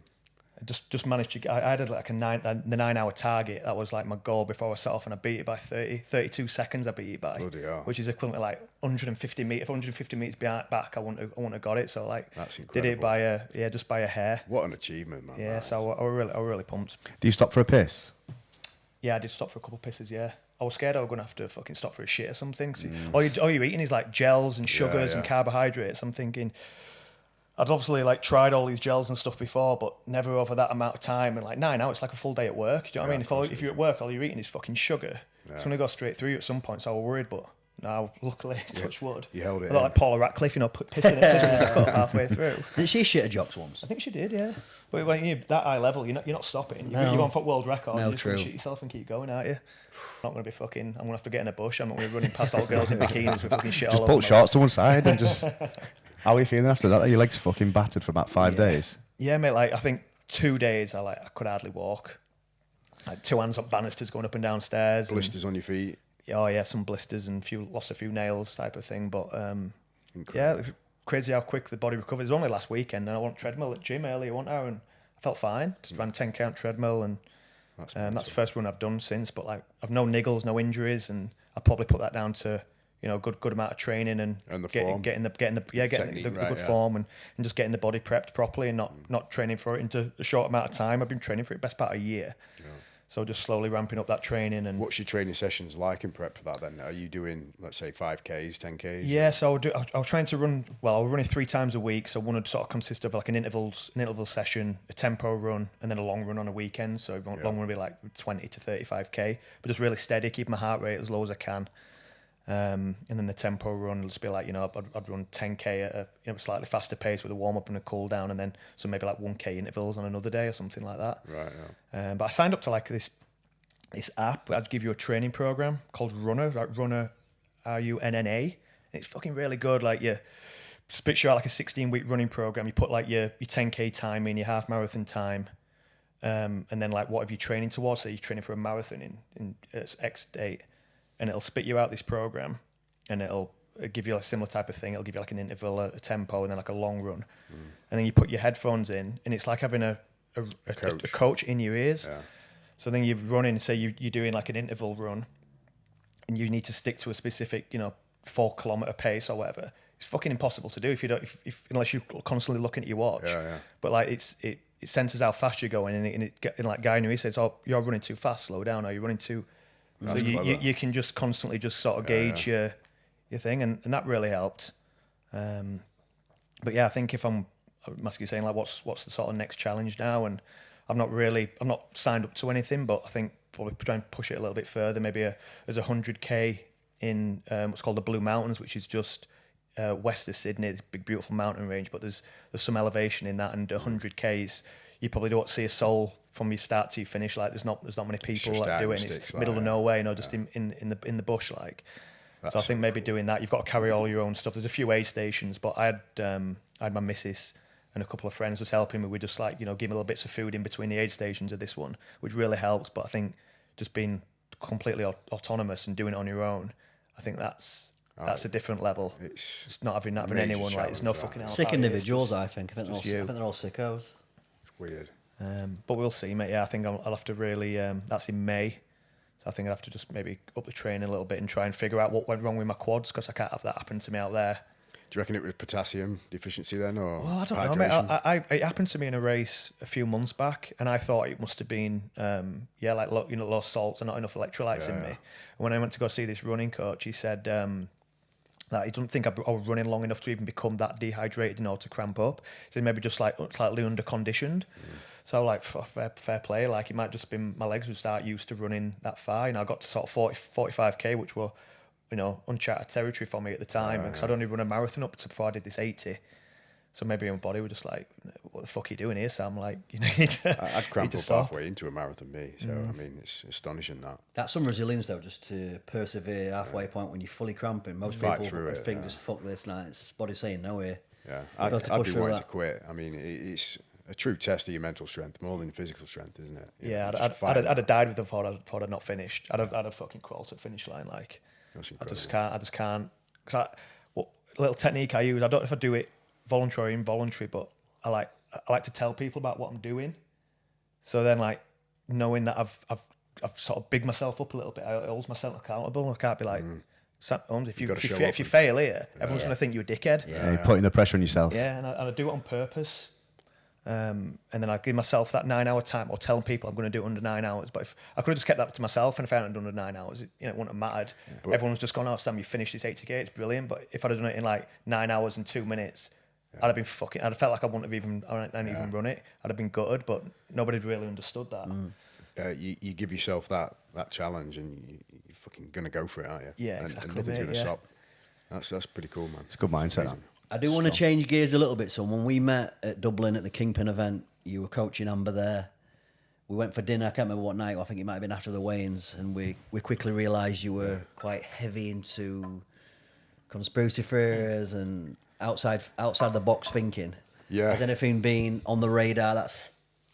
I just managed to get. I had like the 9 hour target. That was like my goal before I set off, and I beat it by 32 seconds. I beat it by, which is equivalent to like 150 meters. If 150 meters back, I wouldn't have got it. So like, that's incredible. Did it by just by a hair. What an achievement, man! Yeah, so I was really pumped. Do you stop for a piss? Yeah, I did stop for a couple of pisses. Yeah, I was scared I was going to have to fucking stop for a shit or something. All you're eating is like gels and sugars and carbohydrates. I'm thinking, I'd obviously like tried all these gels and stuff before, but never over that amount of time. And like 9 hours, it's like a full day at work. Do you know what I mean? If you're at work, all you're eating is fucking sugar. It's going to go straight through you at some point. So I was worried, but now, luckily, touch wood. You held it. I thought like Paula Radcliffe, pissing it up halfway through. Didn't she shit a jocks once? I think she did, yeah. But when you're that high level, you're not stopping. You're going for world record. You're just going to shit yourself and keep going, aren't you? I'm not going to be fucking. I'm going to have to get in a bush. I'm not going to be running past all girls in bikinis with fucking shit all over. Just pull shorts to one side and just. How are you feeling after that? Your legs fucking battered for about 5 days. Yeah, mate. Like I think 2 days, I could hardly walk. Like 2 hands up banisters going up and down stairs. Blisters on your feet. Oh yeah, some blisters and lost a few nails type of thing. But yeah, crazy how quick the body recovers. It was only last weekend, and I went treadmill at gym earlier, wasn't I? And I felt fine. Just ran 10 count treadmill, and that's the first run I've done since. But like I've no niggles, no injuries, and I probably put that down to good amount of training and the form. getting the good form and just getting the body prepped properly and not training for it into a short amount of time. I've been training for it best part of a year. Yeah. So just slowly ramping up that training. And what's your training sessions like in prep for that then? Are you doing, let's say, 5Ks, 10Ks? Yeah, so I was trying to run, I was running 3 times a week. So one would sort of consist of like an interval session, a tempo run, and then a long run on a weekend. So long run would be like 20 to 35K, but just really steady, keep my heart rate as low as I can. And then the tempo run will just be like, I'd run 10K at a slightly faster pace with a warm up and a cool down, and then so maybe like 1K intervals on another day or something like that. Right. Yeah. But I signed up to like this app. I'd give you a training program called Runner, like Runner, RUNNA. It's fucking really good. Like you spits you out like a 16-week running program. You put like your 10K time in, your half marathon time, and then like what have you training towards? So you're training for a marathon in X date. And it'll spit you out this program, and it'll give you a similar type of thing. It'll give you like an interval, a tempo, and then like a long run. And then you put your headphones in, and it's like having a coach in your ears. Yeah. So then you're running, say you're doing like an interval run, and you need to stick to a specific, 4 kilometer pace or whatever. It's fucking impossible to do if you don't, unless you're constantly looking at your watch. Yeah. But like it senses how fast you're going, and like Guy Nui says, "Oh, you're running too fast. Slow down. Or you're running too." That's so you can just constantly just sort of gauge your thing, and that really helped. But yeah, I think if I'm basically saying like, what's the sort of next challenge now? And I'm not signed up to anything, but I think probably try and push it a little bit further. Maybe there's 100k in what's called the Blue Mountains, which is just west of Sydney. It's a big, beautiful mountain range, but there's some elevation in that, and 100k's you probably don't see a soul from your start to your finish. Like there's not many people that do it, and it's middle of nowhere, just in the bush, like. So I think maybe doing that, you've got to carry all your own stuff. There's a few aid stations, but I had my missus and a couple of friends was helping me. We just like, giving little bits of food in between the aid stations of this one, which really helps. But I think just being completely autonomous and doing it on your own, I think that's a different level. It's not having anyone, like there's no fucking help. Sick individuals, I think. I think they're all sickos. It's weird. But we'll see, mate. Yeah, I think I'll have to really. That's in May. I think I'd have to just maybe up the training a little bit and try and figure out what went wrong with my quads, because I can't have that happen to me out there. Do you reckon it was potassium deficiency then, or well, I don't know, mate. It happened to me in a race a few months back, and I thought it must have been, like low salts and not enough electrolytes in me. And when I went to go see this running coach, he said that he didn't think I was running long enough to even become that dehydrated, to cramp up. He said maybe just like slightly under conditioned. So like fair play, like it might just been my legs would start used to running that far. I got to sort of 45k, which were, uncharted territory for me at the time, because I'd only run a marathon up to before I did this 80. So maybe my body was just like, what the fuck are you doing here, Sam? Like, I'd cramp up halfway into a marathon, me. So, I mean, it's astonishing that. That's some resilience, though, just to persevere halfway point when you're fully cramping. Most people think, just fuck this, now it's body saying no here. Yeah, I'd be wanting to quit. I mean, it's a true test of your mental strength, more than physical strength, isn't it? I'd have died with them thought I'd not finished. I'd have fucking crawled to the finish line, like. That's incredible. I just can't. Because little technique I use, I don't know if I do it voluntary or involuntary, but I like to tell people about what I'm doing. So then, like, knowing that I've sort of bigged myself up a little bit, it holds myself accountable. I can't be like, Holmes, if you fail here, everyone's going to think you're a dickhead. Yeah, you're putting the pressure on yourself. Yeah, and I do it on purpose. And then I give myself that 9 hour time, or telling people I'm going to do it under 9 hours. But if I could have just kept that to myself, and if I hadn't done under 9 hours, it wouldn't have mattered. Yeah. Everyone's just gone, "Oh, Sam, you finished this 80k, it's brilliant." But if I'd have done it in like 9 hours and 2 minutes, I'd have been I'd have felt like I wouldn't have even run it. I'd have been gutted, but nobody really understood that. You give yourself that challenge, and you're fucking gonna go for it, aren't you? Yeah, exactly. And nothing's gonna stop. That's pretty cool, man. It's a good mindset. I do want to change gears a little bit. So when we met at Dublin at the Kingpin event, you were coaching Amber there. We went for dinner. I can't remember what night. I think it might have been after the weigh-ins, and we quickly realised you were quite heavy into conspiracy theories and outside the box thinking. Yeah. Has anything been on the radar that's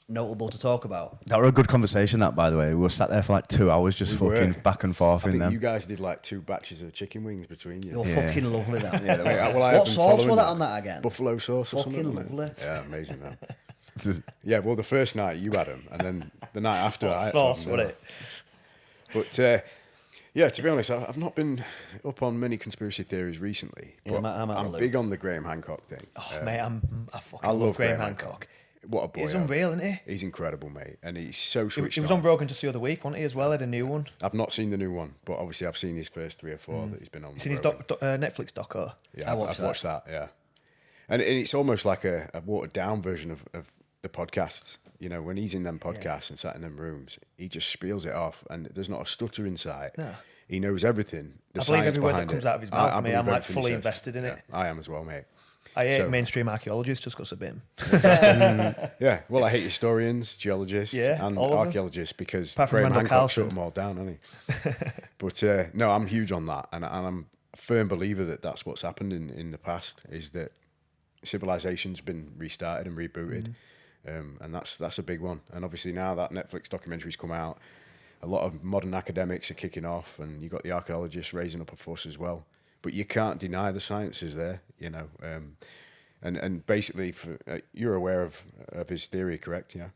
notable to talk about? That were a good conversation, that, by the way. We were sat there for like 2 hours just back and forth in them. You guys did like 2 batches of chicken wings between you. You're fucking lovely, that. What sauce was that on that again? Buffalo sauce or something? Fucking lovely. Yeah, amazing, that. Yeah, well, the first night you had them, and then the night after I had sauce, some. What it? But yeah, to be honest, I've not been up on many conspiracy theories recently. But I'm big on the Graham Hancock thing. Oh, mate, I fucking love Graham Hancock. What a boy. He's unreal, isn't he? He's incredible, mate. And he's so switched He was on Broken just the other week, wasn't he, as well? Had a new one. I've not seen the new one, but obviously I've seen his first 3 or 4 that he's been on. You seen his Netflix doco? Yeah, I've watched that, yeah. And it's almost like a watered-down version of the podcast. When he's in them podcasts and sat in them rooms, he just spiels it off, and there's not a stutter in sight. No. He knows everything. I believe every word that comes out of his mouth. I'm like fully invested in it. I am as well, mate. I hate mainstream archaeologists just because of him. Yeah, well, I hate historians, geologists, and archaeologists because Graham Hancock shut them all down, hasn't he? But no, I'm huge on that, and I'm a firm believer that that's what's happened in the past, is that civilization's been restarted and rebooted, and that's a big one. And obviously now that Netflix documentary's come out, a lot of modern academics are kicking off, and you've got the archaeologists raising up a fuss as well. But you can't deny the science is there, and basically, you're aware of his theory, correct? Yeah.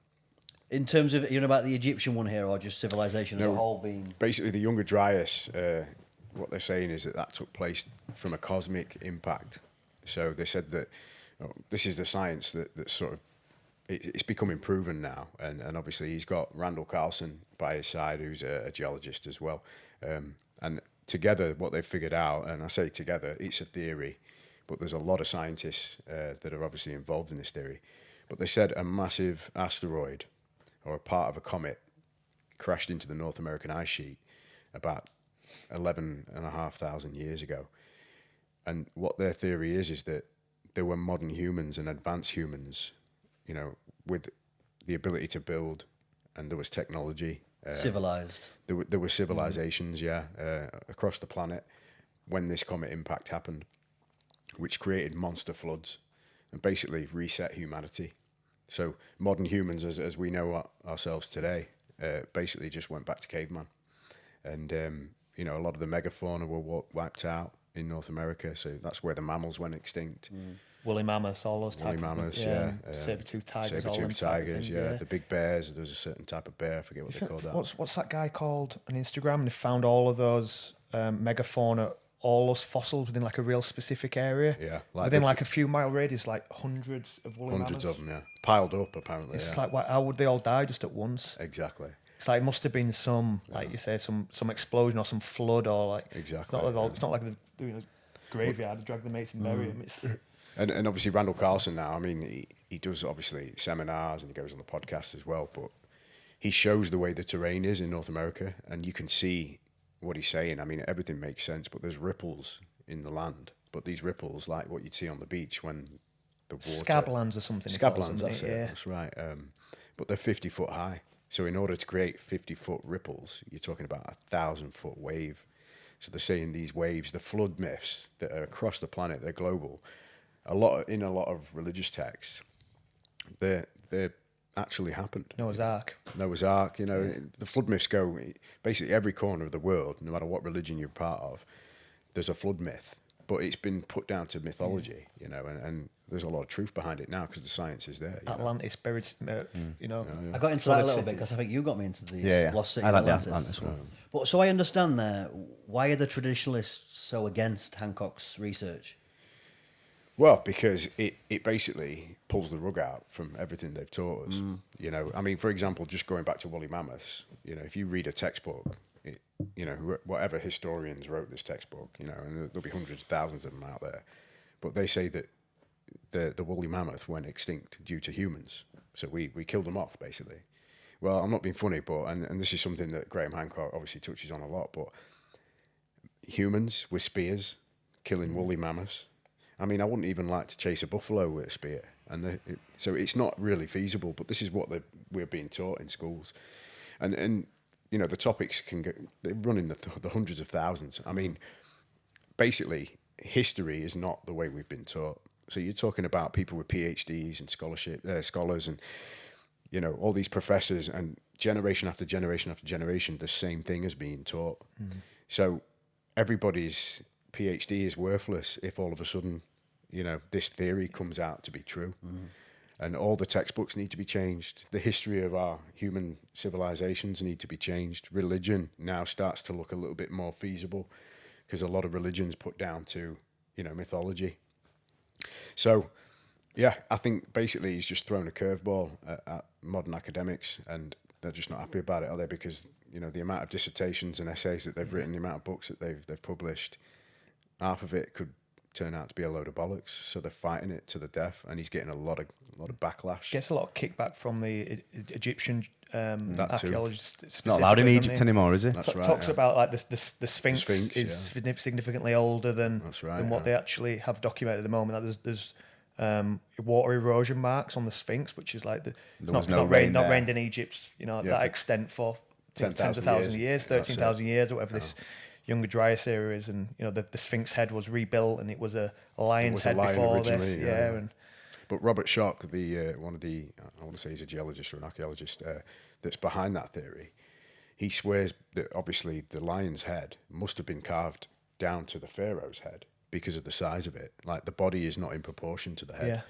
In terms of about the Egyptian one here, or just civilization as a whole being basically the Younger Dryas. What they're saying is that took place from a cosmic impact. So they said that this is the science that sort of it's becoming proven now, and obviously he's got Randall Carlson by his side, who's a geologist as well, and together what they've figured out, and I say together, it's a theory, but there's a lot of scientists that are obviously involved in this theory. But they said a massive asteroid or a part of a comet crashed into the North American ice sheet about 11,500 years ago. And what their theory is that there were modern humans and advanced humans, you know, with the ability to build, and there was technology. Civilized. There were civilizations, across the planet when this comet impact happened, which created monster floods and basically reset humanity. So modern humans, as we know ourselves today, basically just went back to caveman. And, you know, a lot of the megafauna were wiped out in North America. So that's where the mammals went extinct. Woolly mammoths, all those Woolly type mammoths, of saber-toothed tigers, all them saber-toothed type of tigers, things, the big bears. There's a certain type of bear, I forget what they call that. What's that guy called on Instagram? And he found all of those megafauna, all those fossils within like a real specific area. Yeah, within like a few mile radius, like hundreds of woolly Hundreds mammoths. of them, piled up apparently. It's just like, how would they all die just at once? Exactly. It's like it must have been some, like you say, some explosion or some flood or like. Exactly, It's not like they're doing a graveyard to drag the mates and bury them. It's And obviously Randall Carlson now, I mean, he does obviously seminars and he goes on the podcast as well, but he shows the way the terrain is in North America and you can see what he's saying. I mean, everything makes sense, but there's ripples in the land. But these ripples, like what you'd see on the beach when the water... Scablands or something. Scablands, that's it, that's right. But they're 50 foot high. So in order to create 50-foot ripples, you're talking about 1,000-foot wave. So they're saying these waves, the flood myths that are across the planet, they're global. In a lot of religious texts, they actually happened. Noah's Ark. Noah's Ark, you know, the flood myths go basically every corner of the world, no matter what religion you're part of, there's a flood myth. But it's been put down to mythology, you know, and there's a lot of truth behind it now because the science is there. Atlantis buried, you know. I got into that a little bit because I think you got me into these lost city I like Atlantis. the Atlantis one. But so I understand there. Why are the traditionalists so against Hancock's research? Well, because it basically pulls the rug out from everything they've taught us. You know, I mean, for example, just going back to woolly mammoths, you know, if you read a textbook, you know, whatever historians wrote this textbook, you know, and there'll be hundreds of thousands of them out there, but they say that the woolly mammoth went extinct due to humans. So we killed them off, basically. Well, I'm not being funny, but, and this is something that Graham Hancock obviously touches on a lot, but humans with spears killing woolly mammoths. I mean, I wouldn't even like to chase a buffalo with a spear. So it's not really feasible, but this is what we're being taught in schools. And you know, the topics they run in the hundreds of thousands. I mean, basically, history is not the way we've been taught. So you're talking about people with PhDs and scholars and, you know, all these professors, and generation after generation after generation, the same thing is being taught. So everybody's PhD is worthless if all of a sudden, you know, this theory comes out to be true. And all the textbooks need to be changed. The history of our human civilizations need to be changed. Religion now starts to look a little bit more feasible because a lot of religions put down to, you know, mythology. So, yeah, I think basically he's just thrown a curveball at modern academics, and they're just not happy about it, are they? Because, you know, the amount of dissertations and essays that they've written, the amount of books that they've published, half of it could turn out to be a load of bollocks. So they're fighting it to the death, and he's getting a lot of backlash. Gets a lot of kickback from the Egyptian archaeologists. It's not allowed in Egypt anymore, is it? That's right. Talks yeah. about like the Sphinx, is yeah. significantly older than what they actually have documented at the moment. Like there's water erosion marks on the Sphinx, which is like it's not rained in Egypt, you know, that extent for tens of thousands of years, 13,000 years, or whatever this Younger Dryas era is, and you know the Sphinx head was rebuilt, and it was a lion's head before this, and. But Robert Schoch, one of the, I want to say he's a geologist or an archaeologist that's behind that theory, he swears that obviously the lion's head must have been carved down to the pharaoh's head because of the size of it. Like the body is not in proportion to the head.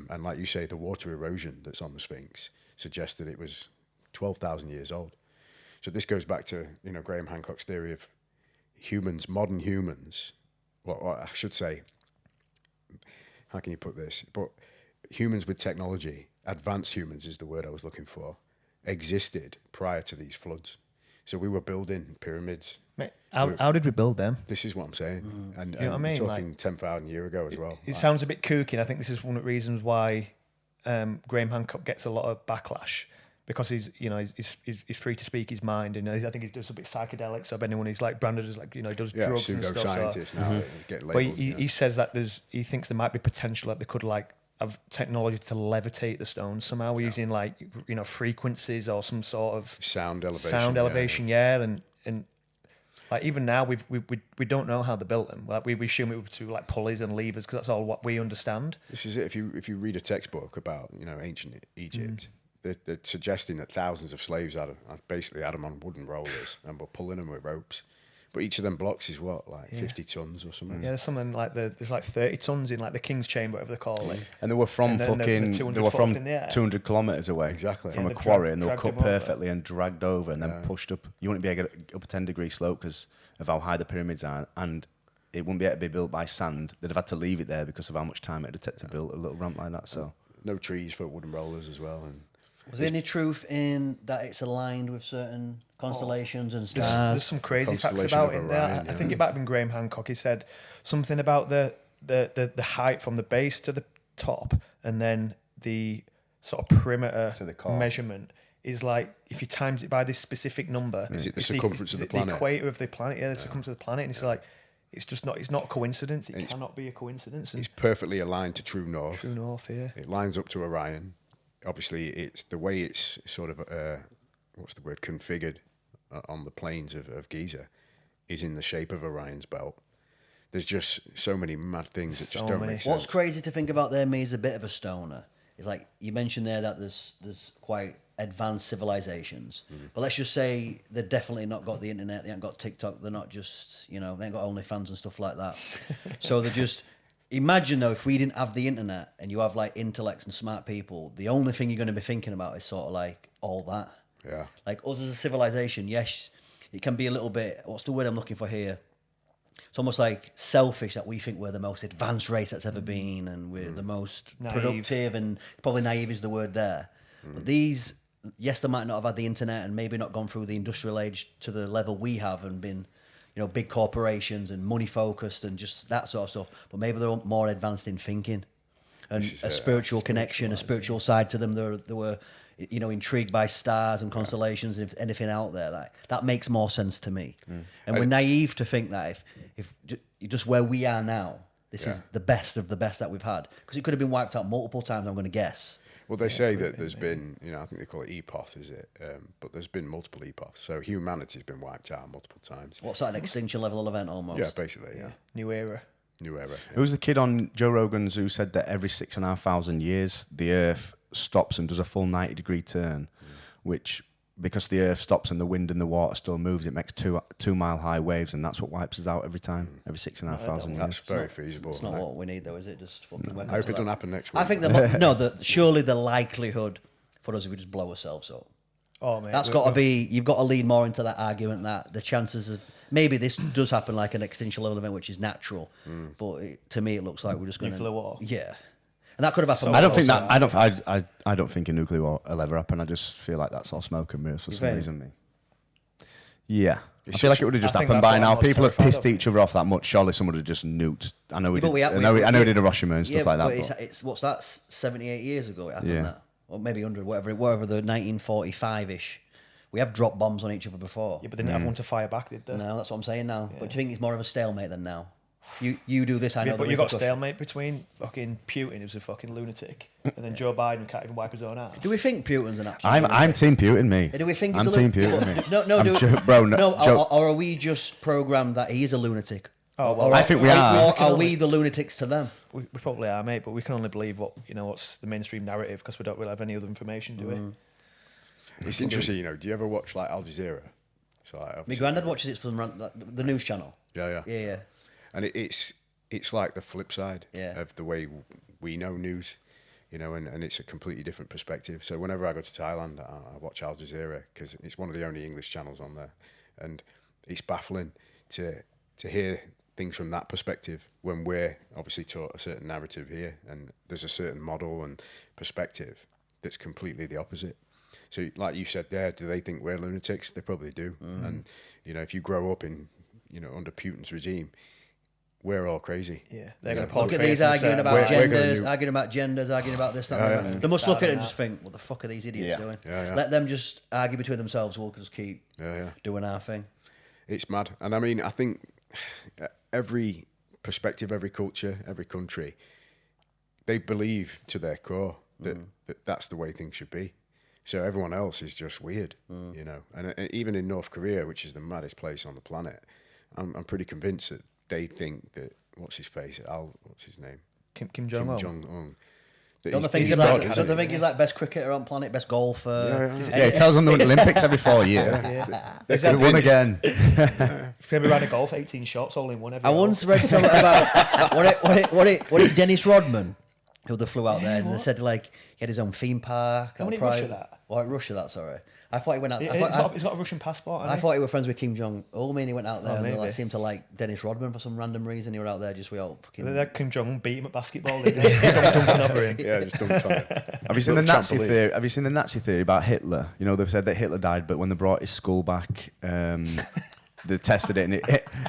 And like you say, the water erosion that's on the Sphinx suggests that it was 12,000 years old. So this goes back to, you know, Graham Hancock's theory of humans, modern humans, well, I should say, how can you put this? But humans with technology, advanced humans is the word I was looking for, existed prior to these floods. So we were building pyramids. Mate, how did we build them? This is what I'm saying. And, You know what I mean? we're talking Like, 10,000 years ago as well. It sounds a bit kooky, and I think this is one of the reasons why Graham Hancock gets a lot of backlash, because he's free to speak his mind, and I think he does a bit psychedelic. So anyone he's like branded as like, he does drugs and stuff. Pseudoscientists now get labelled. But he says that he thinks there might be potential that they could like have technology to levitate the stones somehow. We're using like frequencies or some sort of sound elevation. And like even now we don't know how they built them. Like we assume it was through like pulleys and levers, because that's all what we understand. This is it. If you read a textbook about ancient Egypt, they're suggesting that thousands of slaves basically had them on wooden rollers and were pulling them with ropes. But each of them blocks is what, like 50 tons or something. Yeah, there's something like there's like 30 tons in like the King's Chamber, whatever they call it. And they were from And then the 200 kilometres away. Exactly. From Yeah, a they quarry, and they were dragged cut them over. perfectly and dragged over and then pushed up. You wouldn't be able to get up a 10-degree slope because of how high the pyramids are, and it wouldn't be able to be built by sand. They'd have had to leave it there because of how much time it would take to build a little ramp like that. So No trees for wooden rollers as well. And Was there any truth in that it's aligned with certain constellations and There's stars? some crazy facts Constellation about of it there. Orion, I think it might have been Graham Hancock. He said something about the height from the base to the top, and then the sort of perimeter To the core. measurement is like, if you times it by this specific number, Is it the it's circumference of the planet? The equator of the planet, the circumference of the planet, and it's like, it's not a coincidence. It cannot be a coincidence. And it's perfectly aligned to true north. true north here. It lines up to Orion. Obviously, it's the way it's sort of configured on the plains of Giza is in the shape of Orion's belt. There's just so many mad things that just So don't many. make sense. What's crazy to think about there, me, is a bit of a stoner. It's like you mentioned there that there's quite advanced civilizations, but let's just say they've definitely not got the internet. They ain't got TikTok. They're not just they ain't got OnlyFans and stuff like that. So they're just. Imagine though, if we didn't have the internet and you have like intellects and smart people, the only thing you're going to be thinking about is sort of like all that. Yeah. Like us as a civilization, yes, it can be a little bit. What's the word I'm looking for here? It's almost like selfish that we think we're the most advanced race that's ever been, and we're the most Naive. productive, and probably naive is the word there. But these, yes, they might not have had the internet and maybe not gone through the industrial age to the level we have and been, big corporations and money focused and just that sort of stuff. But maybe they're more advanced in thinking and a spiritual connection, a spiritual side to them. They were, intrigued by stars and constellations and if anything out there. That makes more sense to me. And we're naive to think that if just where we are now, this is the best of the best that we've had, because it could have been wiped out multiple times, I'm going to guess. Well, they say that there's been, I think they call it epoch, is it? But there's been multiple epochs. So humanity's been wiped out multiple times. What's that, an extinction level event almost? Yeah, basically, yeah. New era. New era. Who was the kid on Joe Rogan's who said that every 6,500 years the Earth stops and does a full 90-degree turn, which, because the Earth stops and the wind and the water still moves, it makes 2 mile high waves, and that's what wipes us out every time, every 6,500 years. That's very feasible. It's not isn't it? what we need, though, is it? Just fucking wake up I hope to it that. doesn't happen next week. I think surely the likelihood for us if we just blow ourselves up. Oh man, That's got to be. You've got to lead more into that argument that the chances of maybe this does happen like an extinction level event, which is natural. But to me, it looks like we're just going to Nuclear war. Yeah, and that could have happened. I don't think that. I don't think a nuclear war will ever happen. I just feel like that's all smoke and mirrors for some think? reason. Me. Yeah, It's I feel like such it would have just I think happened that's by what now. I'm most People have terrified pissed of. each other off that much. Surely someone would have just nuked. I know we Yeah, did. but I know we did Hiroshima and stuff like that. But but- it's what's that? 78 years ago it happened. Yeah. That, or maybe 100, whatever the 1945-ish. We have dropped bombs on each other before. Yeah, but they didn't have one to fire back, did they? No, that's what I'm saying now. But do you think it's more of a stalemate than now? You do this, I know. Yeah, but the you got repercussions. stalemate between fucking Putin, who's a fucking lunatic, and then Joe Biden can't even wipe his own ass. Do we think Putin's an absolute? I'm Team Putin, me. Do we think I'm he's a Team lunatic? Putin, me. No, bro. No, no. Joe- Or are we just programmed that he is a lunatic? Oh, well, Or I think we are. Or are we the lunatics to them? We probably are, mate, but we can only believe what's the mainstream narrative, because we don't really have any other information, do we? It's interesting, do you ever watch like Al Jazeera? So, like, My obviously- granddad watches it from the news channel. Yeah. Yeah. And it's like the flip side Yeah. of the way we know news, and it's a completely different perspective. So whenever I go to Thailand, I watch Al Jazeera because it's one of the only English channels on there, and it's baffling to hear things from that perspective when we're obviously taught a certain narrative here, and there's a certain model and perspective that's completely the opposite. So, like you said there, do they think we're lunatics? They probably do. And if you grow up in under Putin's regime, we're all crazy. Yeah, they're going to Look at these arguing about genders, arguing about this, that, and the other. They must look at it and just think, what the fuck are these idiots doing? Let them just argue between themselves. We'll just keep doing our thing. It's mad. And I mean, I think every perspective, every culture, every country, they believe to their core that that's the way things should be. So everyone else is just weird, And even in North Korea, which is the maddest place on the planet, I'm pretty convinced that they think that what's his name? Kim Jong-un. Kim Jong-un. Don't they think he's like best cricketer on planet, best golfer? Yeah, he tells them the Olympics every 4 years. They could have won again. He's going to be riding a golf, 18 shots, all in one. I once read something about what it Dennis Rodman, who they flew out there, and they said like he had his own theme park. How many Russia that? Or Russia that, sorry. I thought he went out. He's got a Russian passport. I thought he was friends with Kim Jong-un, and he went out there and maybe. they seemed to like Dennis Rodman for some random reason. He were out there just we all fucking. That Kim Jong-un beat him at basketball. Dumping over him. Yeah, just dumped on him. Have you seen the Nazi theory? Have you seen the Nazi theory about Hitler? They've said that Hitler died, but when they brought his skull back, they tested it, and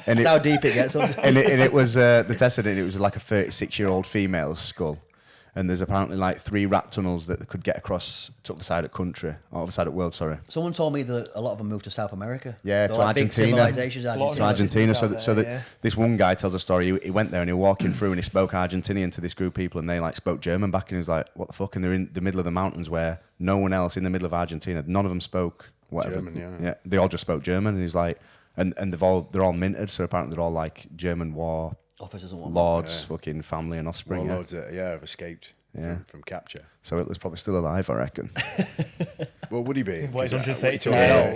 That's how deep it gets. and it was they tested it, and it was like a 36-year-old female's skull. And there's apparently like 3 rat tunnels that they could get across to the other side of the country, or other side of the world, sorry. Someone told me that a lot of them moved to South America. Yeah, They're to like Argentina. Big civilizations, To Argentina. This one guy tells a story. He went there and he was walking through and he spoke Argentinian to this group of people, and they like spoke German back, and he was like, "What the fuck?" And they're in the middle of the mountains where no one else in the middle of Argentina, none of them spoke whatever. German, yeah, they all just spoke German. And he's like, and they're all minted, so apparently they're all like German war officers and whatnot. lords, fucking family and offspring. Warlords that have escaped from capture. So Hitler's probably still alive, I reckon. Well, would he be? What, he's 132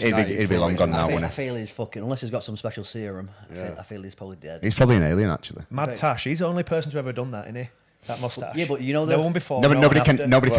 He'd be long gone now, wouldn't I feel he's fucking, unless he's got some special serum, I feel he's probably dead. He's probably an alien, actually. Mad Tash, he's the only person to ever done that, isn't he? That mustache. Yeah, but no one before. Nobody can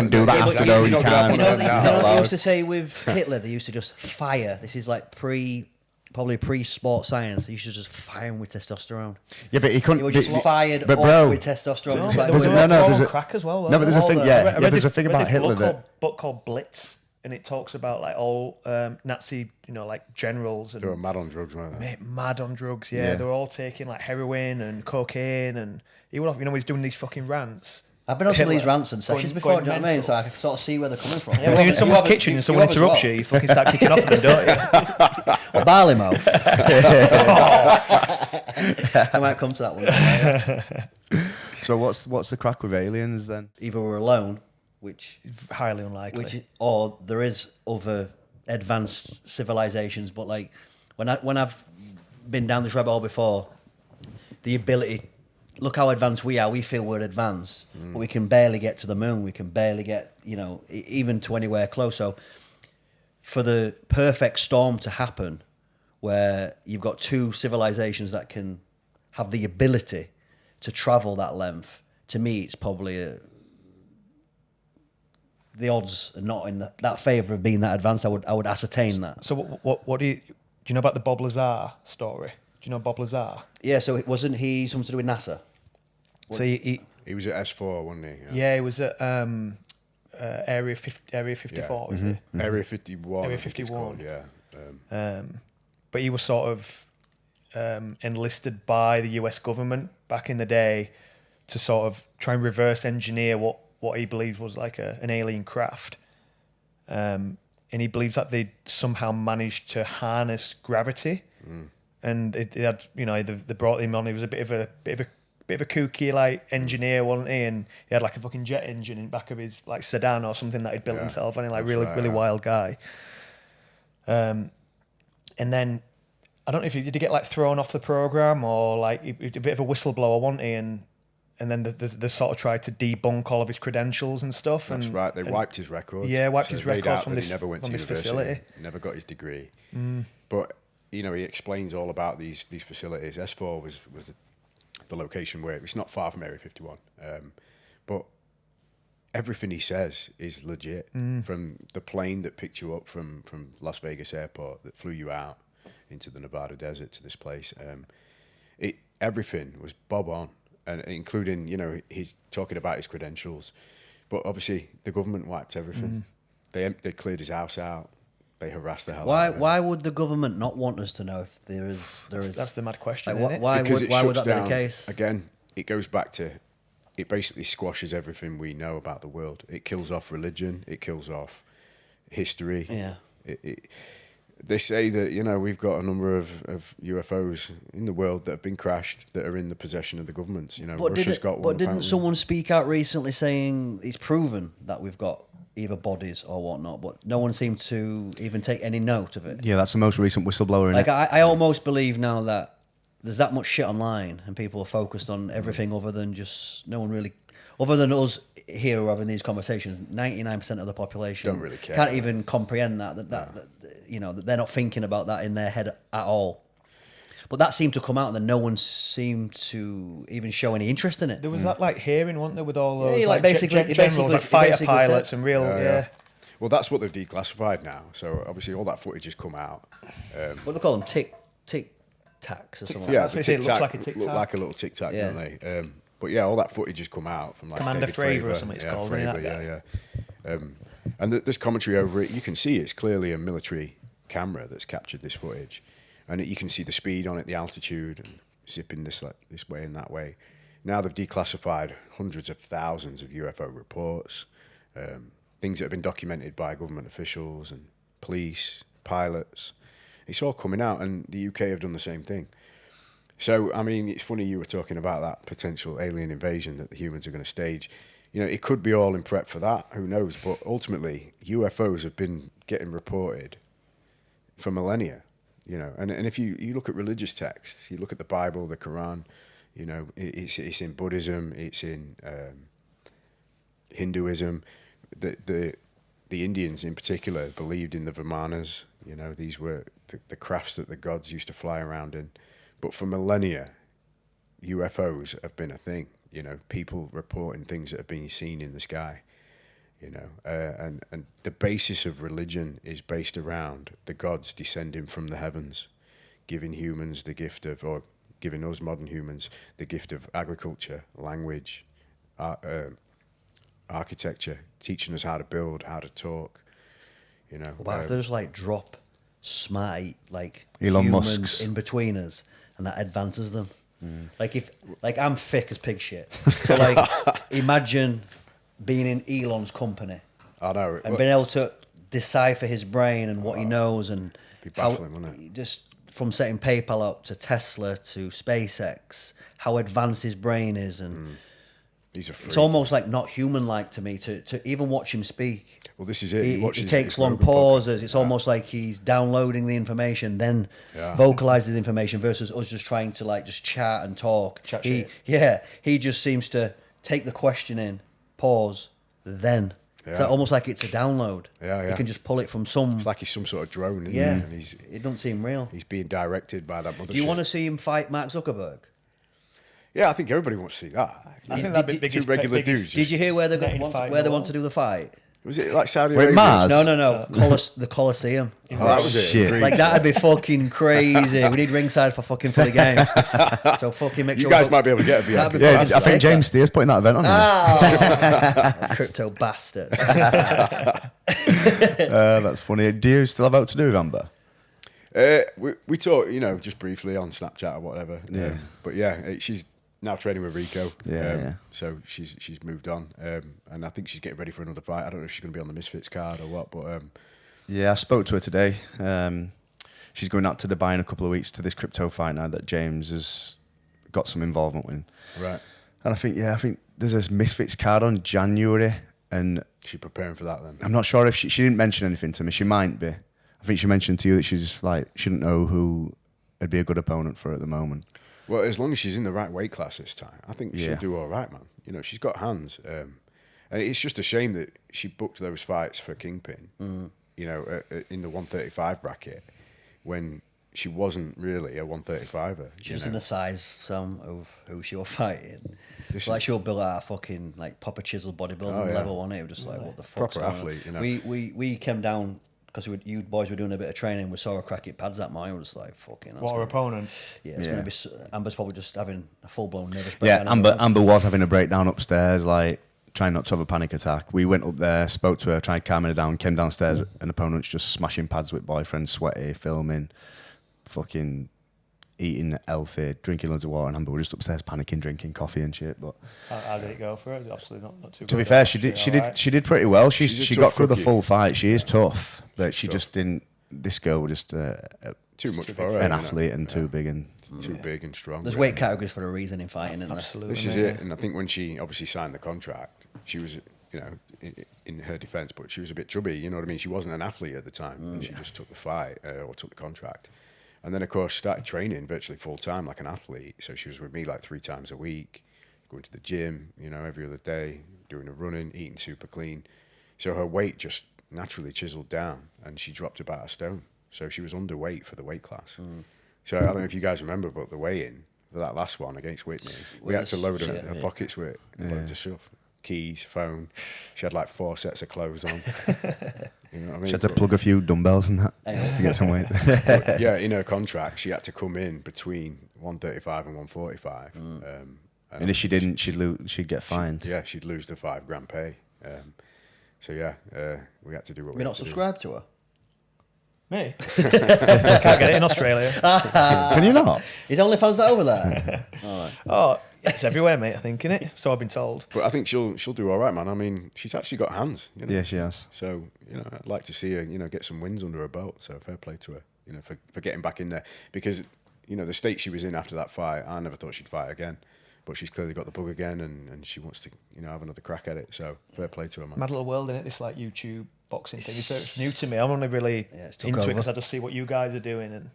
do that after, though. You can't. They used to say with Hitler, they used to just fire. This is like probably pre-sport science. He should just fire him with testosterone. Yeah, but he couldn't. He was just fired but up bro, with testosterone. there's a crack as well. No, but there's a thing. Yeah, there's a thing about Hitler that book called Blitz, and it talks about like all Nazi, like generals. And they were mad on drugs, weren't they? Mad on drugs. Yeah, they were all taking like heroin and cocaine, and he would, he's doing these fucking rants. I've been on some of these rants and sessions before, do you know what I mean? So I can sort of see where they're coming from. Yeah, when you're in someone's kitchen and someone interrupts you fucking start kicking off at them, don't you? Or barley mo. I might come to that one. So what's the crack with aliens then? Either we're alone, which highly unlikely, or there is other advanced civilizations. But like when I've been down this rabbit hole before, the ability. Look how advanced we are. We feel we're advanced, but we can barely get to the moon. We can barely get, even to anywhere close. So for the perfect storm to happen, where you've got 2 civilizations that can have the ability to travel that length, to me, it's probably the odds are not in that favour of being that advanced. I would ascertain that. So what do you know about the Bob Lazar story? Do you know Bob Lazar? Yeah, so wasn't he something to do with NASA? So he was at S4, wasn't he? Yeah, he was at Area 54, was it? Area 51. Area 51. Yeah. But he was sort of enlisted by the US government back in the day to sort of try and reverse engineer what he believed was like an alien craft. And he believes that they somehow managed to harness gravity. And it had, they brought him on. He was a bit of a kooky like engineer, wasn't he? And he had like a fucking jet engine in the back of his like sedan or something that he'd built himself. And really wild guy. And then I don't know if he did get like thrown off the program or like a bit of a whistleblower, wasn't he? And then they sort of tried to debunk all of his credentials and stuff. That's right. They wiped his records. Yeah, wiped his records from this he never went to university, facility. Never got his degree. But he explains all about these facilities. S4 was the location where it's not far from Area 51. But everything he says is legit. From the plane that picked you up from Las Vegas airport that flew you out into the Nevada desert to this place. Everything was bob on, and including he's talking about his credentials, but obviously the government wiped everything. They cleared his house out. They harassed the hell Why? out of him. Why would the government not want us to know if there is? That's the mad question, Like, isn't it? why Because would it why would shuts that be down, the case? Again, it goes back to, it basically squashes everything we know about the world. It kills off religion. It kills off history. Yeah. They say that, you know, we've got a number of UFOs in the world that have been crashed that are in the possession of the governments. You know, Russia's got one. But didn't apparently. someone speak out recently saying it's proven that we've got either bodies or whatnot? But no one seemed to even take any note of it. Yeah, that's the most recent whistleblower in Like it. I almost believe now that there's that much shit online and people are focused on everything other than just no one really, other than us here who are having these conversations. 99% of the population Don't really care. can't even comprehend that you know that they're not thinking about that in their head at all. But that seemed to come out, and then no one seemed to even show any interest in it. There was that like hearing, wasn't there, with all Yeah, those like, basically- it generals, basically- like fighter it basically pilots said- and real, yeah. Well, that's what they've declassified now. So obviously all that footage has come out. What do they call them? Tic tacs or something. Yeah, That's the what they say, it looks tic-tac like a tic-tac. look like a little tic tac, Yeah. don't they? But yeah, all that footage has come out from like Commander David Fravor or something it's yeah, called, isn't Fravor, it? yeah. And there's commentary over it. You can see it's clearly a military camera that's captured this footage, and you can see the speed on it, the altitude, and zipping this way and that way. Now they've declassified hundreds of thousands of UFO reports, things that have been documented by government officials and police, pilots. It's all coming out, and the UK have done the same thing. So, I mean, it's funny you were talking about that potential alien invasion that the humans are going to stage. You know, it could be all in prep for that. Who knows? But ultimately, UFOs have been getting reported for millennia. You know, and if you look at religious texts, you look at the Bible, the Quran. You know, it's in Buddhism, it's in Hinduism. The Indians in particular believed in the Vimanas. You know, these were the crafts that the gods used to fly around in. But for millennia, UFOs have been a thing. You know, people reporting things that have been seen in the sky. You know, and the basis of religion is based around the gods descending from the heavens, giving humans the gift of, or giving us modern humans the gift of agriculture, language, architecture, teaching us how to build, how to talk. You know, What if they just like drop smart like Elon humans Musk's. in between us, and that advances them? Like I'm thick as pig shit. So like imagine being in Elon's company I know, and being able to decipher his brain and what he knows and be baffling, wouldn't it? Just from setting PayPal up to Tesla to SpaceX, how advanced his brain is, and He's a freak. it's almost like not human-like to me to even watch him speak. Well, this is it. You watch He his takes long Rogan podcast. pauses. It's almost like he's downloading the information, then vocalizes the information versus us just trying to like just chat and talk. Chat he, shit. yeah, he just seems to take the question in, pause, then. It's Yeah. like, almost like it's a download. Yeah, yeah. He can just pull it from some. It's like he's some sort of drone, isn't Yeah, he? And he's it doesn't seem real. being directed by that mothership. Do you want to see him fight Mark Zuckerberg? Yeah, I think everybody wants to see that. I think that'd be Did- Two regular dudes. Did you hear where they Netting want, fight where they in the want to do the fight? Was it like Saudi Wait, Arabia? Mars? No. The Colosseum. Oh, that was it. Shit. Greece. Like that'd be fucking crazy. We need ringside for the game. So fucking make You sure. guys might be able to get a VIP. That'd be Yeah, fucking I think sick, James Steer's putting that event on. Crypto bastard. That's funny. Do you still have out to do with Amber? We talked, you know, just briefly on Snapchat or whatever. Yeah. But yeah, she's now training with Rico. Yeah. So she's moved on, and I think she's getting ready for another fight. I don't know if she's going to be on the Misfits card or what, but Yeah, I spoke to her today. She's going out to Dubai in a couple of weeks to this crypto fight now that James has got some involvement with. right, And I think there's this Misfits card on January, and she's preparing for that then. I'm not sure if she didn't mention anything to me. She might be. I think she mentioned to you that she's like, she didn't know who would be a good opponent for her at the moment. Well, as long as she's in the right weight class this time, I think she'll Yeah. do all right, man. You know, she's got hands. And it's just a shame that she booked those fights for Kingpin, you know, in the 135 bracket, when she wasn't really a 135er. She was in the size some of who she was fighting. It's like she was built at a fucking like Papa Chisel bodybuilding level, wasn't it? It was just like what the fuck. Proper athlete, you know. We came down because you boys were doing a bit of training. We saw her crack it pads that morning. We were just like fucking. What her opponent? Yeah, it's gonna be. Amber's probably just having a full blown nervous Yeah, breakdown. Amber was having a breakdown upstairs, like trying not to have a panic attack. We went up there, spoke to her, tried calming her down, came downstairs, and opponents just smashing pads with boyfriends, sweaty, filming, fucking eating healthy, drinking loads of water, and Amber were just upstairs panicking, drinking coffee and shit. But How did it go for her? Obviously not too. to be good, fair, actually, alright. she did pretty well. She's a She tough got through the cookie. full fight. She is tough, but she tough. just didn't. This girl was just Too much too for big her. an you know. athlete and too big and. Too big and strong. There's yeah. weight categories for a reason in fighting, isn't there? Absolutely. This is mate, it. And I think when she obviously signed the contract, she was, in her defence, but she was a bit chubby. You know what I mean? She wasn't an athlete at the time. And she just took the fight or took the contract. And then, of course, started training virtually full time like an athlete. So she was with me like 3 times a week, going to the gym, every other day, doing the running, eating super clean. So her weight just naturally chiseled down and she dropped about a stone. So she was underweight for the weight class. So I don't know if you guys remember, but the weigh-in for that last one against Whitney, we had to load her pockets with loads of stuff. Keys, phone. She had like 4 sets of clothes on. You know what I mean? She had to plug a few dumbbells and that to get some weight. Yeah, in her contract, she had to come in between 135 and 145. And if she didn't, she'd get fined. She'd lose the £5 pay. We had to do what we We're had not to do. subscribed to her. Me? Can't get it in Australia. Can you not? Is OnlyFans that over there? Oh, it's everywhere, mate. I think, innit? So I've been told. But I think she'll do all right, man. I mean, she's actually got hands. Yeah, she has. So, I'd like to see her, get some wins under her belt. So fair play to her, for getting back in there. Because, the state she was in after that fight, I never thought she'd fight again. But she's clearly got the bug again and she wants to, have another crack at it. So fair play to her, man. Mad little world, innit? This like YouTube boxing thing. It's new to me. I'm only really it's took into it over. because I just see what you guys are doing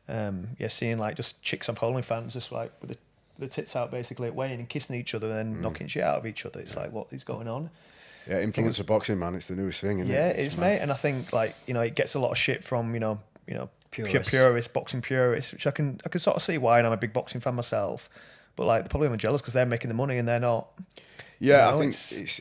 and seeing like just chicks on OnlyFans just like with the tits out basically at weighing and kissing each other and then knocking shit out of each other. It's like, what is going on? Yeah, influencer boxing, man. It's the newest thing, isn't it? Yeah, it is, mate. And I think like it gets a lot of shit from Purists. purists, boxing purists, which I can sort of see why. And I'm a big boxing fan myself, but like they're probably jealous because they're making the money and they're not. Yeah, I think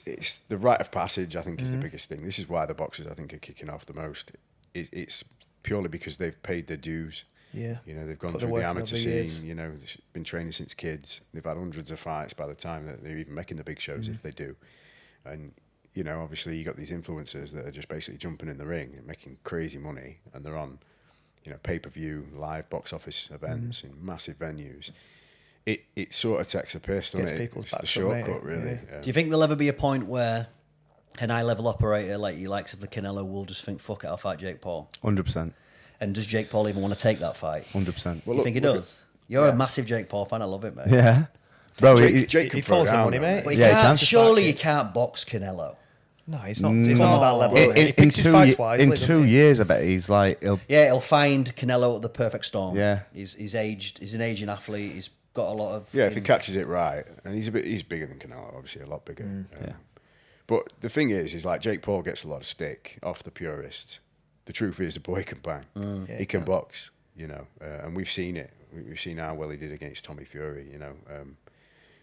it's the rite of passage. I think is the biggest thing. This is why the boxers I think are kicking off the most. It's purely because they've paid their dues. Yeah, they've gone Put through work the in amateur over scene. years. They've been training since kids. They've had hundreds of fights by the time that they're even making the big shows, if they do. And obviously you got these influencers that are just basically jumping in the ring and making crazy money, and they're on, pay-per-view, live box office events in massive venues. It sort of takes a piss, doesn't Gets it? people's It's the backs up, shortcut, mate. really. Yeah. Do you think there'll ever be a point where an high-level operator like you likes of the Canelo will just think, fuck it, I'll fight Jake Paul? 100%. And does Jake Paul even want to take that fight? 100%. Well, You think he look does? You're a massive Jake Paul fan. I love it, mate. Yeah. Bro, Jake can he throw falls in down, money, though, mate. But he Yeah, he can't, can. surely you can't box Canelo. No, he's not. He's not on that level. in, He in picks his 2 fights wisely, in doesn't 2 he? years, I bet he's like, he'll Yeah, he'll find Canelo at the perfect storm. Yeah. He's aged. He's an aging athlete. He's got a lot of. Yeah, if he catches it right, and he's bigger than Canelo, obviously a lot bigger. yeah. But the thing is like Jake Paul gets a lot of stick off the purists. The truth is, the boy can bang. Yeah, He can box, and we've seen it. We've seen how well he did against Tommy Fury,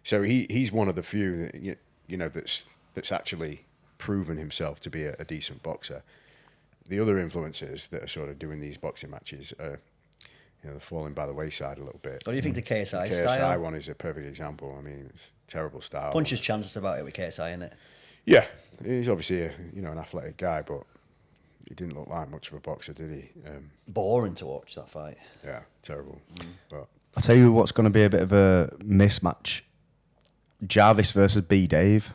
So he's one of the few that that's actually proven himself to be a decent boxer. The other influencers that are sort of doing these boxing matches are, they're falling by the wayside a little bit. What do you think the KSI KSI style? one is a perfect example. I mean, it's terrible style. Punches chances about it with KSI, isn't it? Yeah, he's obviously an athletic guy, but he didn't look like much of a boxer, did he? Boring to watch that fight. Yeah, terrible. But I'll tell you what's going to be a bit of a mismatch. Jarvis versus B Dave.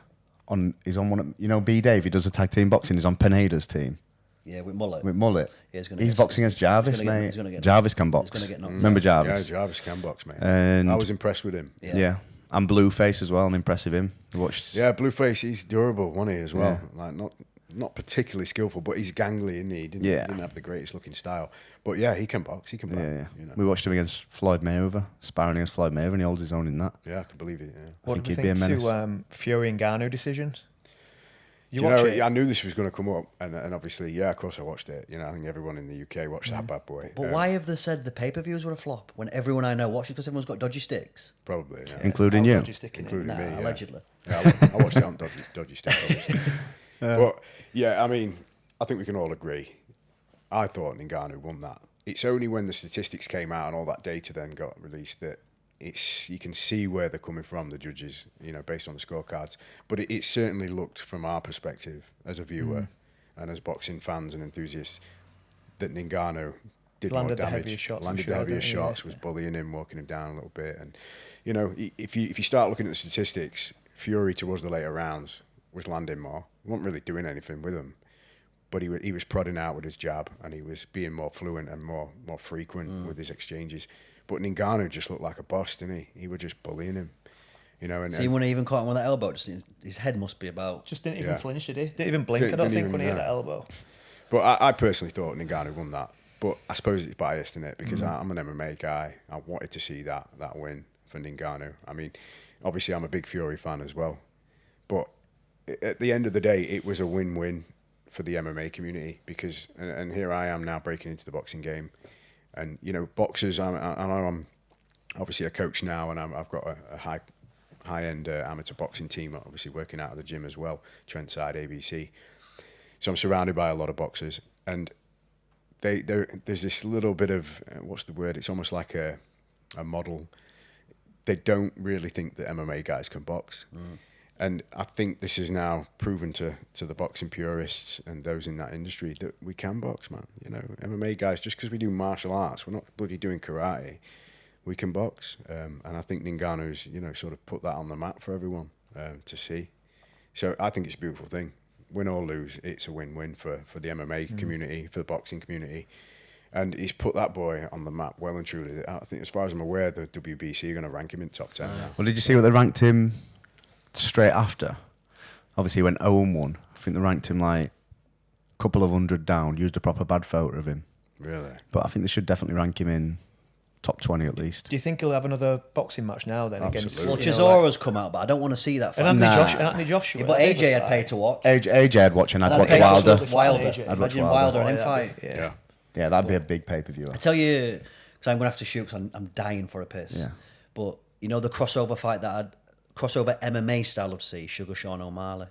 He's on one of, B Dave, he does a tag team boxing, he's on Pineda's team. Yeah, with Mullet. With Mullet. Yeah, he's boxing against Jarvis, mate. he's gonna get Jarvis can box. gonna get knocked Remember out. Jarvis? yeah, Jarvis can box, mate. And I was impressed with him. Yeah. And Blueface as well. I'm impressed with him. I watched. Yeah, Blueface, he's durable, wasn't he, as well? Like not particularly skillful, but he's gangly, isn't he? He didn't have the greatest looking style. But yeah, he can box. He can box. Yeah. We watched him against Floyd Mayweather, sparring against Floyd Mayweather, and he holds his own in that. Yeah, I can believe it. Yeah. What think do you he'd be a think menace. to Fury and Ngannou decision? You Do watch know, it? I knew this was going to come up, and obviously, yeah, of course I watched it. I think everyone in the UK watched that bad boy. But why have they said the pay-per-views were a flop when everyone I know watched it? Because everyone's got dodgy sticks. Probably, yeah. Including How you. dodgy stick in it? Including Nah, me, yeah. allegedly. Yeah, I watched it on Dodgy Stick, obviously. But, yeah, I mean, I think we can all agree. I thought Ngannou won that. It's only when the statistics came out and all that data then got released that it's, you can see where they're coming from, the judges, you know, based on the scorecards. But it certainly looked, from our perspective as a viewer and as boxing fans and enthusiasts, that Ngannou did Landed more the damage. heaviest shots, Landed for the sure, heaviest didn't he? shots, was bullying him, walking him down a little bit. And, you know, if you start looking at the statistics, Fury towards the later rounds was landing more. He wasn't really doing anything with him. But he was prodding out with his jab, and he was being more fluent and more frequent with his exchanges. But Ngannou just looked like a boss, didn't he? He was just bullying him, you know. And See, when he even caught him with that elbow, just, his head must be about. Just didn't even flinch, did he? Didn't even blink, I don't Didn't think, even, when he hit that elbow. But I personally thought Ngannou won that. But I suppose it's biased, isn't it? Because I'm an MMA guy. I wanted to see that win for Ngannou. I mean, obviously I'm a big Fury fan as well. But at the end of the day, it was a win-win for the MMA community, because, and here I am now breaking into the boxing game. And, you know, boxers, I know I'm obviously a coach now, and I've got a high-end amateur boxing team, obviously working out of the gym as well, Trentside, ABC. So I'm surrounded by a lot of boxers, and there's this little bit of, what's the word? It's almost like a model. They don't really think that MMA guys can box. And I think this is now proven to the boxing purists and those in that industry that we can box, man. You know, MMA guys, just because we do martial arts, we're not bloody doing karate. We can box. And I think Ngannou's, you know, sort of put that on the map for everyone to see. So I think it's a beautiful thing. Win or lose, it's a win-win for the MMA community, for the boxing community. And he's put that boy on the map well and truly. I think, as far as I'm aware, the WBC are going to rank him in top 10 now. Well, did you see what they ranked him straight after? Obviously, he went 0-1. I think they ranked him like a couple of hundred down, used a proper bad photo of him. Really? But I think they should definitely rank him in top 20 at least. Do you think he'll have another boxing match now then Absolutely. against? Well, you know, Chisora's come out, but I don't want to see that fight. and Nah. Anthony Joshua. Yeah, but AJ had paid to watch. AJ I'd watch, and I'd And watch paid Wilder. to Wilder. AJ. I'd watch Imagine Wilder. Wilder and him Oh, fight. that'd be- Yeah. Yeah, that'd be a big pay-per-view. I tell you, because I'm going to have to shoot because I'm dying for a piss. Yeah. But, you know, the crossover fight crossover MMA style I'd love to see, Sugar Sean O'Malley.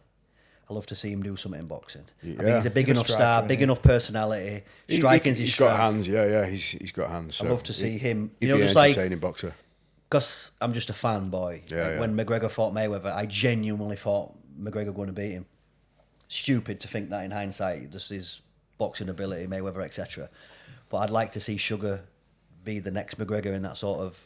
I love to see him do something in boxing. I think he's a big Good enough striker, star, isn't big he? enough personality. Striking's his He's strength. got hands, yeah, he's got hands. So I'd love to see him. He'd You know, be just an like, entertaining boxer. because I'm just a fanboy. Yeah, Like yeah. when McGregor fought Mayweather, I genuinely thought McGregor going to beat him. Stupid to think that in hindsight, just his boxing ability, Mayweather, etc. But I'd like to see Sugar be the next McGregor in that sort of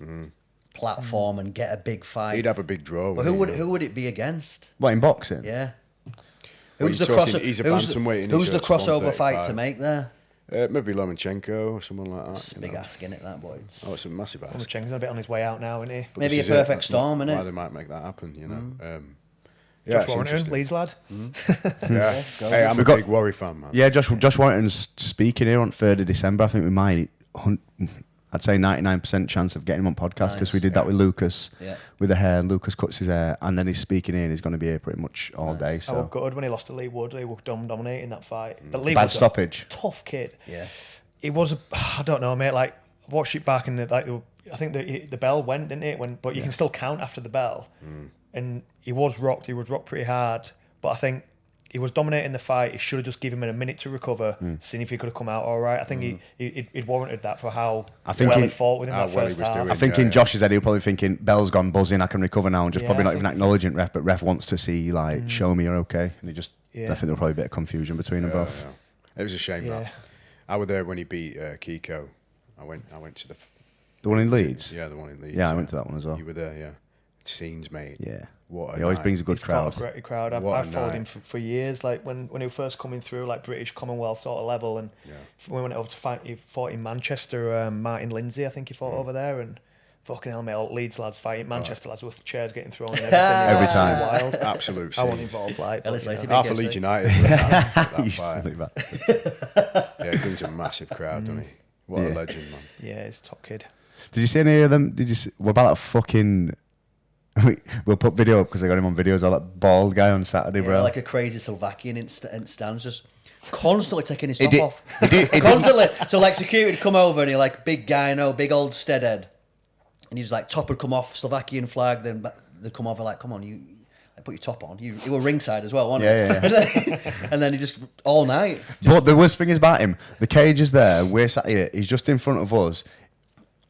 platform and get a big fight. He'd have a big draw. But wouldn't he? who would it be against? What, in boxing? Yeah. Well, Who's you're the talking- crossover? he's a bantamweight and Who's he's the at crossover fight 135. to make there? Maybe Lomachenko or someone like that. It's a you big know. ask, innit, that boy? It's Oh, it's a massive ask. Lomachenko's a bit on his way out now, isn't he? But maybe this a is it. perfect That's storm, why innit? they might make that happen, you know. Yeah, Josh it's Warrington, interesting. Leeds lad. Yeah. Hey, I'm a We've got- big Warrior fan, man. Yeah, Josh Warrington's speaking here on 3rd of December. I think we might, I'd say 99% chance of getting him on podcast, because we did that with Lucas, Yeah. with the hair. Lucas cuts his hair, and then he's speaking here, and he's going to be here pretty much all day. I was So gutted when he lost to Lee Wood. He was dominating that fight. But Lee bad was stoppage. a tough kid. Yeah. It was, I don't know, mate. Like, I watched it back, and I think the bell went, didn't it? But you can still count after the bell. And he was rocked. He was rocked pretty hard. But I think he was dominating the fight. He should have just given him a minute to recover, seeing if he could have come out all right. I think he'd warranted that for how I think well he- he fought with him how that well he first was half. doing. I think in Josh's head, he was probably thinking, Bell's gone buzzing, I can recover now, and just Yeah, probably I not even think- acknowledging ref, but ref wants to see, like, show me you're okay. And he just, Yeah. I think there was probably a bit of confusion between them both. Yeah. It was a shame Yeah. that. I was there when he beat Kiko. I went to the The one in Leeds? the one in Leeds. Yeah, I went to that one as well. You were there, yeah. Scenes, mate. Yeah. What a He always night. brings a good He's got crowd. a great crowd. What I've a followed night. him for years. Like when he was first coming through, like British Commonwealth sort of level, and when we went over to fight, he fought in Manchester. Martin Lindsay, I think he fought over there, and fucking hell, mate, all Leeds lads fighting Manchester lads with chairs getting thrown and everything. Every time. Wild. Absolute I wasn't scenes. involved, like. Ellis But, you Lacey know. Half of Big Leeds FC. United. for that You fight. silly bat. Yeah, he brings a massive crowd, doesn't he? What a Yeah. legend, man. Yeah, he's a top kid. Did you see any of them? Did you see, what about that fucking... We'll put video up because I got him on video as well. That bald guy on Saturday, Yeah, bro. like a crazy Slovakian in stands, just constantly taking his He top did- off. he did- Constantly. So like security would come over and he like, big guy, big old steadhead. And he's like, top would come off, Slovakian flag, then they'd come over like, come on, you put your top on. You were ringside as well, wasn't Yeah. And then he just, all night. But the worst thing is about him, the cage is there, we're sat here, he's just in front of us.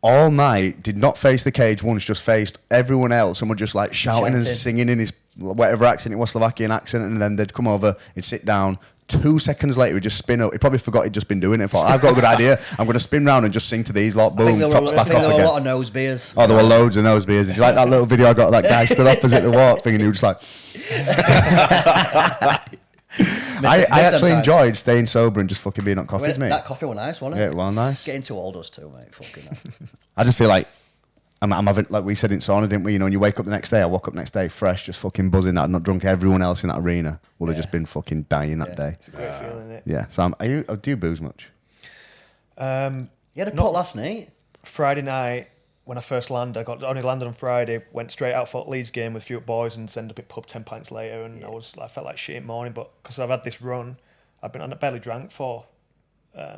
all night, did not face the cage once, just faced everyone else, and were just like shouting and singing in his whatever accent it was, Slovakian accent, and then they'd come over, he'd sit down. 2 seconds later, he'd just spin up. He probably forgot he'd just been doing it. Thought, I've got a good idea. I'm going to spin round and just sing to these lot. Boom, tops back off again. There were a lot of nose beers. Oh, there were loads of nose beers. Did you like that little video I got? That guy stood opposite the walk thing, and he was just like. I actually enjoyed staying sober and just fucking being on coffees, mate. That coffee was nice, wasn't it? Yeah, it was nice. Getting too old us too, mate. Fucking hell. I just feel like I'm having, like we said in sauna, didn't we? You know, when you wake up the next day, I woke up next day fresh, just fucking buzzing that I'd not drunk. Everyone else in that arena would have just been fucking dying that day. It's a great feeling, isn't it? Yeah. So do you booze much? You had a pot last night. Friday night, when I first landed, only landed on Friday, went straight out for Leeds game with a few boys and ended up at pub 10 pints later, and I felt like shit in the morning, but because I've had this run, I barely drank for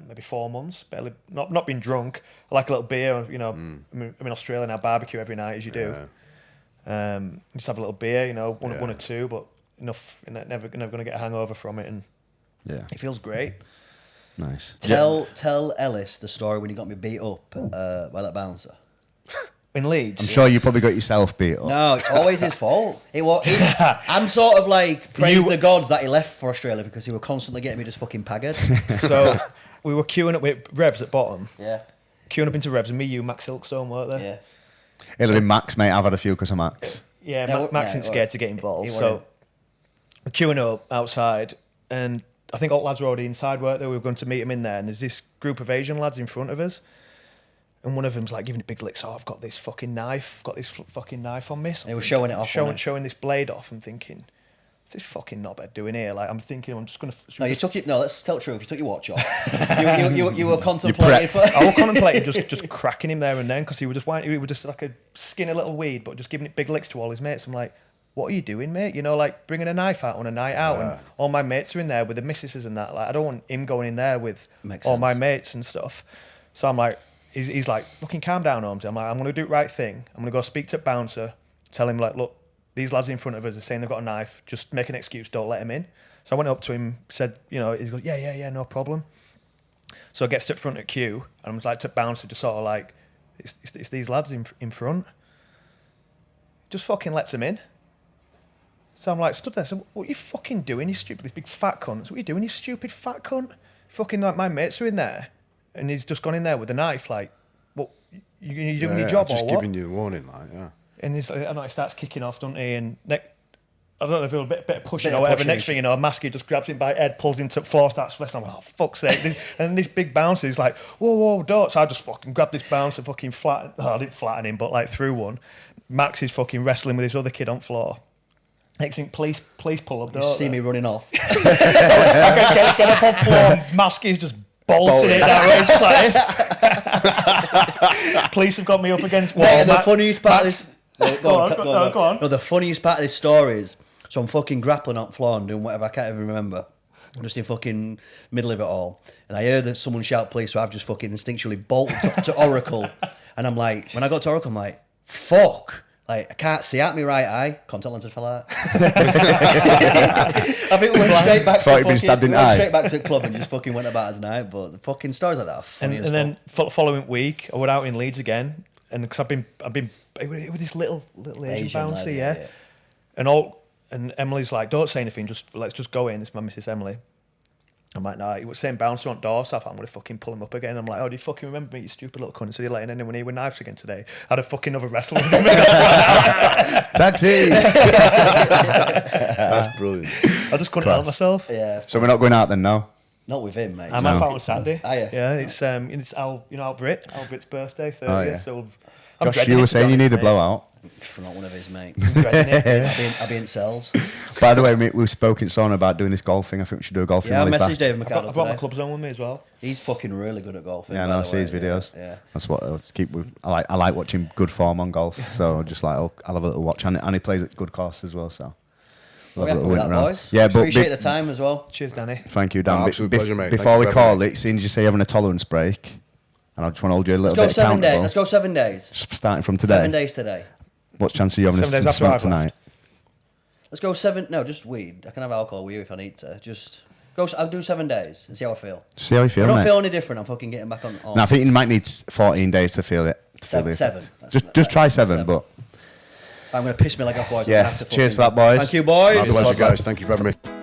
maybe 4 months, barely not been drunk. I like a little beer, you know. I'm in Australia now, barbecue every night as you do. Just have a little beer, you know, one or two, but enough. Never going to get a hangover from it, and it feels great. Nice. Tell Ellis the story when you got me beat up by that bouncer. In Leeds, I'm sure you probably got yourself beat up. No, it's always his fault. I'm sort of like praise the gods that he left for Australia because he were constantly getting me just fucking paggered. So we were queuing up with Revs at bottom. Yeah. Queuing up into Revs, and me, you, Max Silkstone weren't there. Yeah. It'll be Max, mate. I've had a few because of Max. Yeah, Max isn't scared to get involved. So we're queuing up outside, and I think all the lads were already inside, weren't they? We were going to meet him in there, and there's this group of Asian lads in front of us. And one of them's like giving it big licks. Oh, I've got this fucking knife. Got this fucking knife on me. So he was showing it off. Showing this blade off. I'm thinking, what's this fucking knobhead doing here? Like, I'm thinking, I'm just gonna. No, let's tell the truth. You took your watch off. you were contemplating. I was contemplating just cracking him there and then because he was just like a skinny little weed, but just giving it big licks to all his mates. I'm like, what are you doing, mate? You know, like bringing a knife out on a night out, and all my mates are in there with the missuses and that. Like, I don't want him going in there with all my mates and stuff. So I'm like. He's like, fucking calm down, Holmes. I'm like, I'm going to do the right thing. I'm going to go speak to the bouncer, tell him, like, look, these lads in front of us are saying they've got a knife. Just make an excuse, don't let him in. So I went up to him, said, you know, he's going, yeah, no problem. So I get to the front of the queue, and I was like, to the bouncer, just sort of like, it's these lads in front. Just fucking lets him in. So I'm like, stood there, so what are you fucking doing, you stupid, this big fat cunt? What are you doing, you stupid fat cunt? Fucking, like, my mates are in there. And he's just gone in there with a knife, like, what, you doing your job or what? Just giving you a warning, like, And he's like, he starts kicking off, doesn't he? And I don't know if it was a bit of pushing or whatever. Next thing you know, Maskey just grabs him by the head, pulls him to the floor, starts wrestling. I'm like, oh, fuck's sake. And this big bouncer is like, whoa, don't. So I just fucking grabbed this bouncer, fucking I didn't flatten him, but like threw one. Max is fucking wrestling with this other kid on the floor. Next thing, police pull up. You see me running off. get up on the floor. Maskey's just bolted it that way, just like this. Police have got me up against wall. Mate, the funniest part of this. Go on. No, the funniest part of this story is, so I'm fucking grappling on the floor and doing whatever, I can't even remember. I'm just in fucking middle of it all. And I heard that someone shout police, so I've just fucking instinctually bolted to Oracle. And I'm like, when I got to Oracle, I'm like, fuck. Like, I can't see out my right eye. Contact lenses fell out. I think we went straight back straight back to the club and just fucking went about as night. But the fucking stories like that are funny as And then following week, I went out in Leeds again, and because I've been with this little Asian bouncer, yeah. And Emily's like, don't say anything, let's just go in. It's my Mrs. Emily. I'm like, nah, he was saying bouncer on door, so I thought I'm going to fucking pull him up again. I'm like, oh, do you fucking remember me, you stupid little cunt? So you're letting anyone here with knives again today? I had a fucking other wrestler with him. Taxi! That's brilliant. I just couldn't help myself. Yeah. So we're not going out then, no? Not with him, mate. I'm out on Saturday. Are you? Yeah, it's Albrit's birthday, 30th. Oh, yeah. So I'm Josh, you were saying you need a blowout. Not one of his, mate. I'll be in cells. By the way, we spoke in sauna about doing this golf thing. I think we should do a golf thing. Yeah, I messaged David McArdle. I've got my club zone with me as well. He's fucking really good at golfing. Yeah, I know, I see his videos. Yeah. That's what I'll keep. I like watching good form on golf. So just like I'll have a little watch, and he plays at good course as well. So we're happy with that, boys. Yeah, but appreciate the time as well. Cheers, Danny. Thank you, Dan. Absolute pleasure, mate. Before we call it, seeing as you say you're having a tolerance break, and I just want to hold you a little bit accountable. Let's go 7 days. Starting from today. 7 days today. What chance are you having 7 days after I've tonight? left. Let's go 7. No, just weed. I can have alcohol with you if I need to. Just go. I'll do 7 days and see how I feel. See how you feel, I don't mate. feel any different. I'm fucking getting back on. No, I think you might need 14 days to feel it. Seven. Just try seven, but I'm going to piss my leg off, boys. yeah. Cheers for that, boys. Thank you, boys. My pleasure, guys. Thank you for having me.